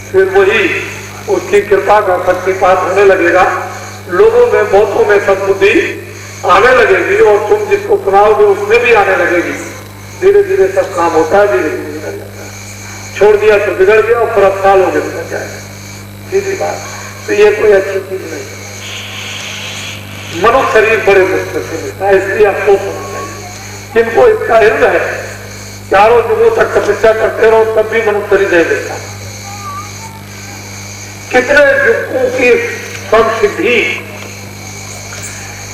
फिर वही उसकी कृपा का शक्तिपात होने लगेगा। लोगों में बहुतों में सद्बुद्धि आने लगेगी और तुम जिसको सुनाओगे उसमें भी आने लगेगी। धीरे धीरे सब काम होता है, धीरे धीरे बिगड़ जाता है। छोड़ दिया तो बिगड़ गया और फिर अब साल हो गए बिगड़ जाएगा, सीधी बात। तो ये कोई अच्छी चीज नहीं। मनुष्य शरीर बड़े मुश्किल से मिलता है, इसलिए अफसोस होना चाहिए। जिनको इसका इल्म है, चारों युगों तक तपस्या करते रहो तब भी मनुष्य शरीर नहीं मिलता। कितने युगों की संसिद्धि,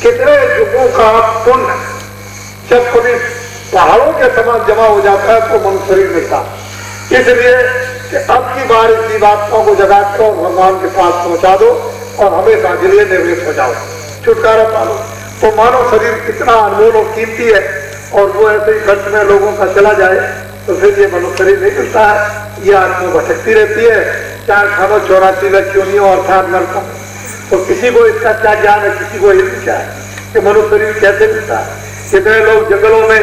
कितने युगों का पुण्य जब कभी पहाड़ों के समान जमा हो जाता है तो मनुष्य शरीर मिलता। इसलिए कि अब की बार इस जीवात्मा को जगा कर और भगवान के पास पहुंचा दो और हमेशा के लिए निर्वृत्त हो जाओ, छुटकारा पालो। तो मानव शरीर कितना अनमोल और कीमती है और वो ऐसे ही खर्च में लोगों का चला जाए तो फिर ये मनुष्य शरीर नहीं मिलता है। ये आत्मा भटकती रहती है, चाहे खानो 84 लाख क्यों नहीं हो अर्थात नरकों। तो किसी को इसका क्या ज्ञान है, किसी को इल्म क्या है कि मनुष्य शरीर कैसे मिलता है। कितने लोग जंगलों में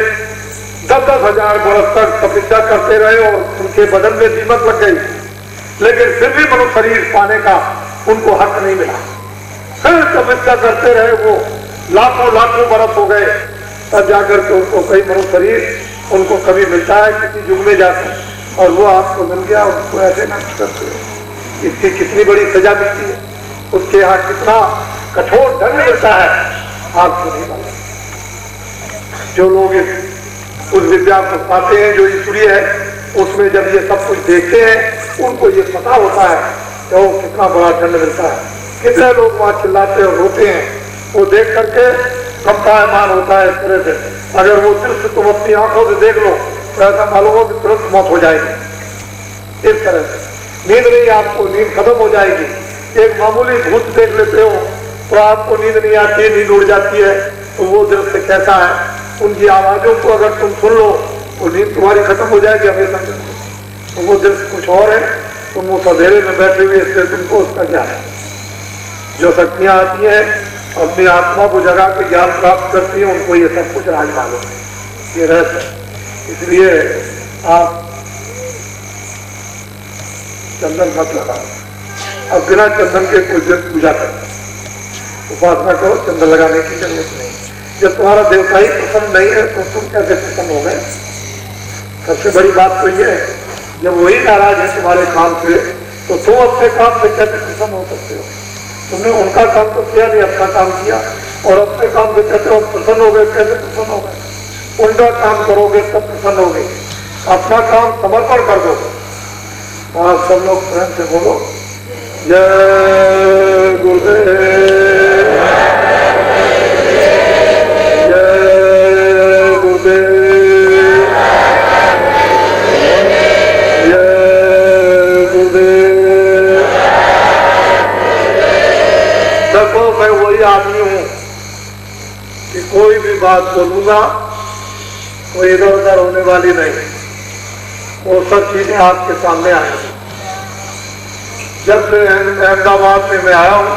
10-10 हजार बरस तक तपस्या करते रहे और उनके बदन में दीमक लग गई, लेकिन फिर भी मनुष्य शरीर पाने का उनको हक नहीं मिला। फिर तपस्या करते रहे, वो लाखों लाखों बरस हो गए, तब जाकर के उनको कई मनुष्य शरीर उनको कभी मिलता है किसी युग में जाकर और वो आपको मिल गया, उसको ऐसे नष्ट करते हो। इसकी कितनी बड़ी सजा मिलती है, उसके यहाँ कितना कठोर दंड मिलता है आपको नहीं मालूम। जो लोग उस विद्या को पाते हैं जो ईश्वरीय है, उसमें जब ये सब कुछ देखते हैं उनको ये पता होता है तो कितना बड़ा दंड मिलता है। कितने लोग वहां चिल्लाते और रोते हैं, वो देख करके कंपायमान होता है इस तरह से। अगर वो दृश्य तुम अपनी आंखों से देख लो तो ऐसा मालूम हो कि तुरंत मौत हो जाएगी। इस तरह से नींद नहीं, आपको नींद खत्म हो जाएगी। एक मामूली भूत देख लेते हो तो आपको नींद नहीं आती, नींद उड़ जाती है। तो वो दृश्य कैसा है, उनकी आवाजों को अगर तुम सुन लो तो नींद तुम्हारी खत्म हो जाएगी हमेशा। तो वो दृश्य कुछ और है, तुम उस अंधेरे में बैठे हुए, इसलिए तुमको उसका ज्ञान है। जो शक्तियां आती हैं अपनी आत्मा को जगा के ज्ञान प्राप्त करती है, उनको ये सब कुछ राज मालूम है, ये रहस्य। इसलिए आप चंदन मत लगाओ, अब बिना चंदन के कोई दिन पूजा करो, उपासना करो, चंदन लगाने की जरूरत नहीं। जब तुम्हारा देवता ही प्रसन्न नहीं है तो तुम कैसे प्रसन्न हो गए। सबसे बड़ी बात तो ये है, जब वही नाराज है तुम्हारे काम से तो तुम अपने काम से कैसे प्रसन्न हो सकते हो। तुमने उनका काम तो किया नहीं, अपना काम किया और अपने काम से कहते हो प्रसन्न हो गए, कैसे प्रसन्न हो गए। उनका काम करोगे तब प्रसन्न हो गए, अपना काम समर्पण कर दो। आप सब लोग प्रेम से बोलो जय गुरुदेव, जय कोई आदमी हूं कि कोई भी बात बोलूंगा कोई इधर उधर होने वाली नहीं, वो सब चीजें आपके सामने आएंगी। जब से अहमदाबाद में मैं आया हूं,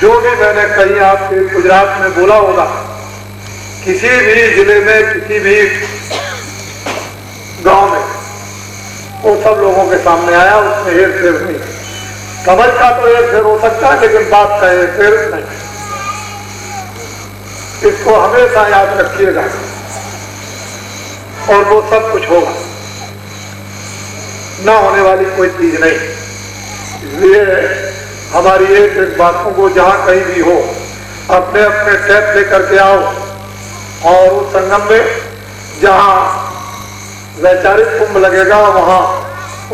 जो भी मैंने कहीं आपके गुजरात में बोला होगा, किसी भी जिले में, किसी भी गांव में, वो सब लोगों के सामने आया, उसमें हेर फेर नहीं। समझ का तो हेर फेर हो सकता है, लेकिन बात का हेर फेर नहीं। इसको हमेशा याद रखिएगा और वो सब कुछ होगा, ना होने वाली कोई चीज नहीं। इसलिए हमारी एक एक बातों को जहां कहीं भी हो, अपने अपने टैप लेकर के आओ और उस संगम में जहां वैचारिक कुंभ लगेगा वहां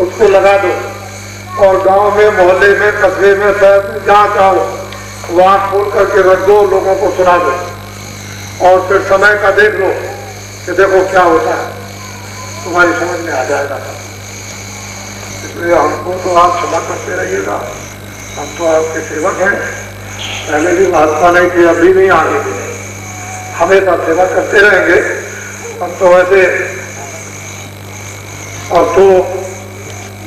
उसको लगा दो, और गांव में, मोहल्ले में, कस्बे में, शहर में, जहां चाहो वहां खोल करके रख दो, लोगों को सुना दो, और फिर समय का देख लो कि देखो क्या होता है, तुम्हारी समझ में आ जाएगा। इसलिए हमको तो आप क्षमा करते रहिएगा, हम तो आपके सेवक हैं, पहले भी महात्मा नहीं थे, अभी नहीं, आगे भी नहीं, हमेशा सेवा करते रहेंगे। हम तो वैसे और तो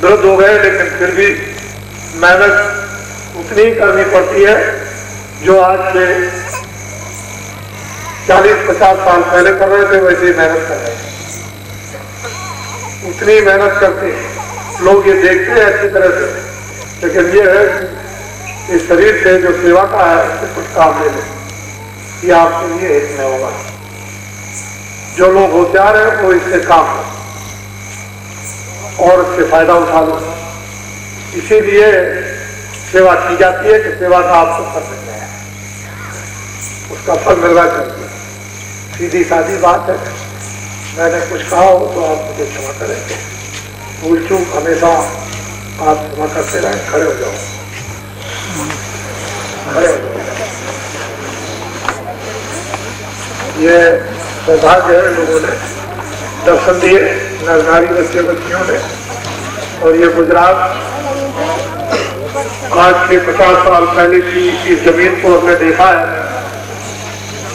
वृद्ध हो गए, लेकिन फिर भी मेहनत उतनी ही करनी पड़ती है जो आज से 40-50 साल पहले कर रहे थे, वैसे ही मेहनत कर रहे हैं, उतनी मेहनत करते हैं। लोग ये देखते हैं अच्छी तरह से, लेकिन ये है कि इस शरीर से जो सेवा का है उससे कुछ काम ले लो, ये आपके लिए हित में होगा। जो लोग होशियार हैं वो इससे काम लो और इससे फायदा उठा लो। इसीलिए सेवा की जाती है कि सेवा का आपको फल मिल जाए, उसका फल मिलना चाहिए। सीधी सादी बात है। मैंने कुछ कहा हो तो आप मुझे क्षमा करेंगे, भूल चूक हमेशा आप क्षमा करते रहें। खड़े हो जाओ, खड़े हो जाओ। ये सौभाग्य है, लोगों ने दर्शन दिए, नरनारी बच्चे बच्चियों ने, और ये गुजरात आज के 50 साल पहले की इस जमीन को हमने देखा है।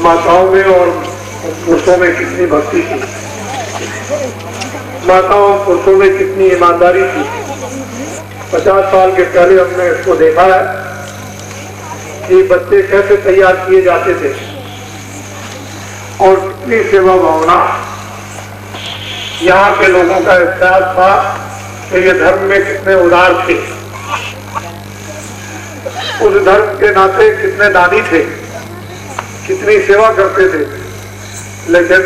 माताओं में और पुरुषों में कितनी भक्ति थी, माताओं और पुरुषों में कितनी ईमानदारी थी। 50 साल के पहले हमने इसको देखा है कि बच्चे कैसे तैयार किए जाते थे और कितनी सेवा भावना यहाँ के लोगों का एहसास था कि ये धर्म में कितने उदार थे, उस धर्म के नाते कितने दानी थे, कितनी सेवा करते थे। लेकिन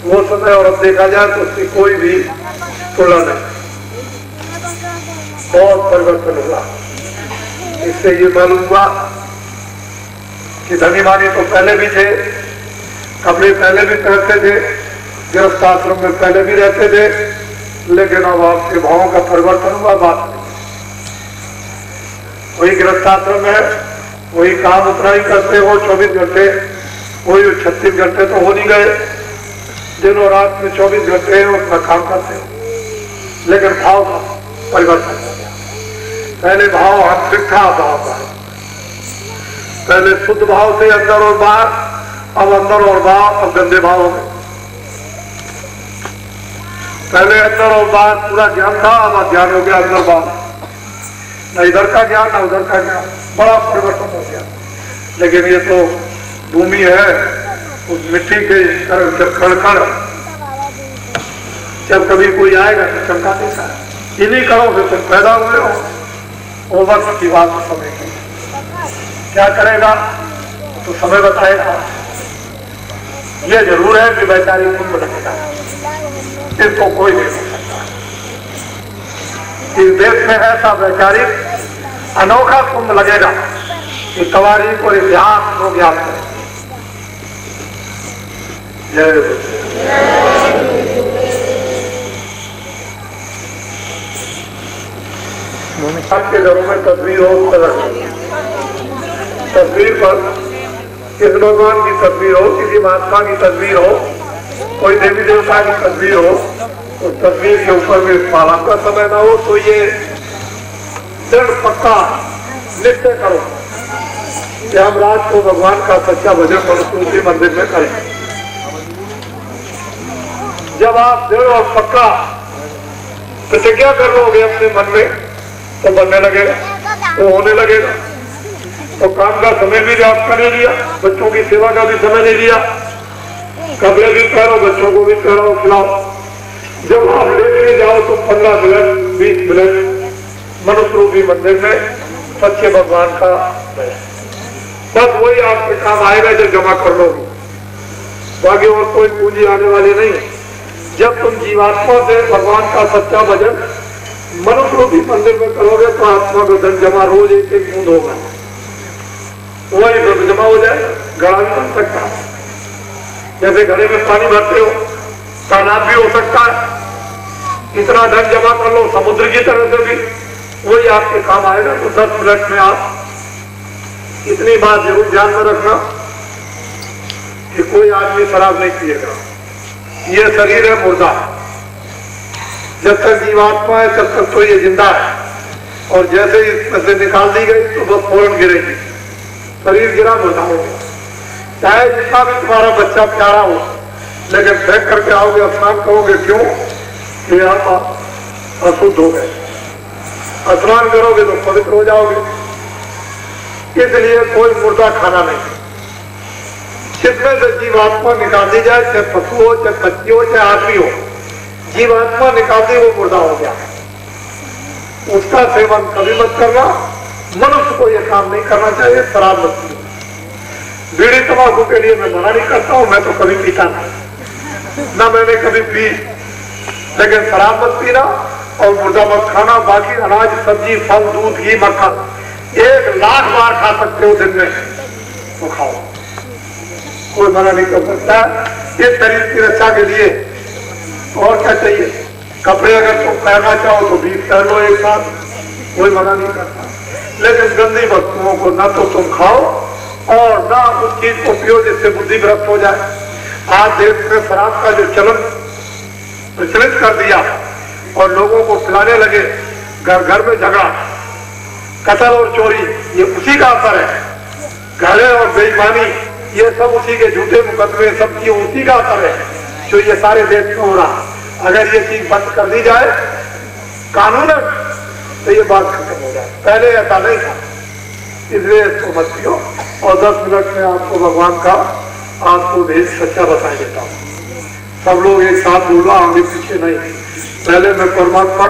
वो समय और अब देखा जाए तो उसकी कोई भी तुलना नहीं, बहुत परिवर्तन हुआ। इससे ये मालूम हुआ कि धनी मानी तो पहले भी थे, कपड़े पहले भी पहनते थे, गृहस्थ आश्रम में पहले भी रहते थे, लेकिन अब आपके भावों का परिवर्तन हुआ। बात वही गृहस्थ आश्रम है, वही काम उतना ही करते हो 24 घंटे, वही 36 घंटे तो हो नहीं गए, दिन और रात में 24 घंटे उतना काम करते हो, लेकिन भाव का परिवर्तन हो गया। पहले भाव हठा भाव का, पहले शुद्ध भाव से अंदर और बाहर, अब अंदर और बाहर अब गंदे भाव हो गए। पहले अंदर और बाहर पूरा ज्ञान था, अब अज्ञान हो गया अंदर बाहर, न इधर का ज्ञान न उधर का ज्ञान, बड़ा परिवर्तन हो गया। लेकिन ये तो भूमि है, उस मिट्टी के कण जब कभी कोई आएगा तो चमका देता है। इन्हीं कणों से तुम पैदा हुए हो, वो वक्त की बात समय की क्या करेगा तो समय बताएगा। ये जरूर है कि वैचारिक कुंभ लगेगा, इसको कोई नहीं हो सकता। इस देश में ऐसा वैचारिक अनोखा कुंभ लगेगा कि तवारीख और इतिहास लोग याद करें। आपके घरों में तस्वीर हो, तस्वीर पर किस भगवान की तस्वीर हो, किसी महात्मा की तस्वीर हो, कोई देवी देवता की तस्वीर हो, उस तस्वीर के ऊपर भी माला का समय ना हो तो ये दृढ़ पक्का निश्चय करो कि हम रात को भगवान का सच्चा भजन मनुष्य मंदिर में करें। जब आप दृढ़ और पक्का प्रतिज्ञा कर लोगे अपने मन में, तो बनने लगेगा, तो होने लगेगा। तो काम का समय भी आपका नहीं लिया, बच्चों की सेवा का भी समय नहीं लिया, कपड़े भी पहनो, बच्चों को भी पहनाओ खिलाओ। जब आप लेके जाओ तो 15 मिनट 20 मिनट मनुष्य रूपी मंदिर में सच्चे भगवान का, बस वही आपके काम आएगा जो जमा कर लोगे। बाकी और कोई पूंजी आने वाली नहीं। जब तुम जीवात्मा से भगवान का सच्चा भजन मनुष्य रूपी मंदिर में करोगे तो आत्मा का धन जमा रोज एक एक बूंद होगा, वही जमा हो जाएगा। घड़ा भी बन सकता है, जैसे घड़े में पानी भरते हो, तालाब भी हो सकता है। इतना धन जमा कर लो समुद्र की तरह से भी, वही आपके काम आएगा। तो 10 मिनट में आप इतनी बात जरूर ध्यान में रखना कि कोई आदमी शराब नहीं पिएगा। ये शरीर है मुर्दा, जब तक जीवात्मा है तब तक तो ये जिंदा है, और जैसे इसमें से निकाल दी गई तो बस फौरन गिरेगी, शरीर गिरा मुर्दा हो गया। चाहे जितना भी तुम्हारा बच्चा प्यारा हो, लेकिन फेंक करके आओगे, स्नान करोगे, क्यों कि आप अशुद्ध हो गए। स्नान करोगे तो पवित्र हो जाओगे। इसलिए कोई मुर्दा खाना नहीं, जिसमें से जीवात्मा निकाल दी जाए, चाहे पशु हो, चाहे पक्षी हो, चाहे आदमी हो, जीवात्मा निकाल दी वो मुर्दा हो गया। उसका सेवन कभी मत करना। मनुष्य को यह काम नहीं करना चाहिए। शराब मत पीना। बीड़ी तंबाकू के लिए मैं मना नहीं करता हूं, मैं तो कभी पीता नहीं, ना मैंने कभी पी, लेकिन शराब मत पीना और मुर्दा मत खाना। बाकी अनाज, सब्जी, फल, दूध, घी, मक्खन 1,00,000 बार खा सकते हो दिन में, तो खाओ, कोई मना नहीं कर सकता। ये शरीर की रक्षा के लिए और क्या चाहिए। कपड़े अगर तुम पहनना चाहो तो 20 पहन लो एक साथ, कोई मना नहीं करता। लेकिन गंदी वस्तुओं को ना तो तुम खाओ और ना उस चीज को पियो जिससे बुद्धि भ्रष्ट हो जाए। आज देश में शराब का जो चलन प्रचलित कर दिया और लोगों को पिलाने लगे, घर घर में झगड़ा, कत्ल और चोरी, ये उसी का असर है। घरे और बेईमानी, ये सब उसी के झूठे मुकदमे, सब चीज उसी का असर है जो ये सारे देश में हो रहा। अगर ये चीज बंद कर दी जाए कानून, तो ये बात खत्म हो जाए। पहले ऐसा नहीं था, इसलिए इसको मत पियो। और 10 मिनट में आपको भगवान का आपको भेद सच्चा बता देता हूँ। सब लोग एक साथ बोलो, आगे पीछे नहीं। पहले मैं परमात्मा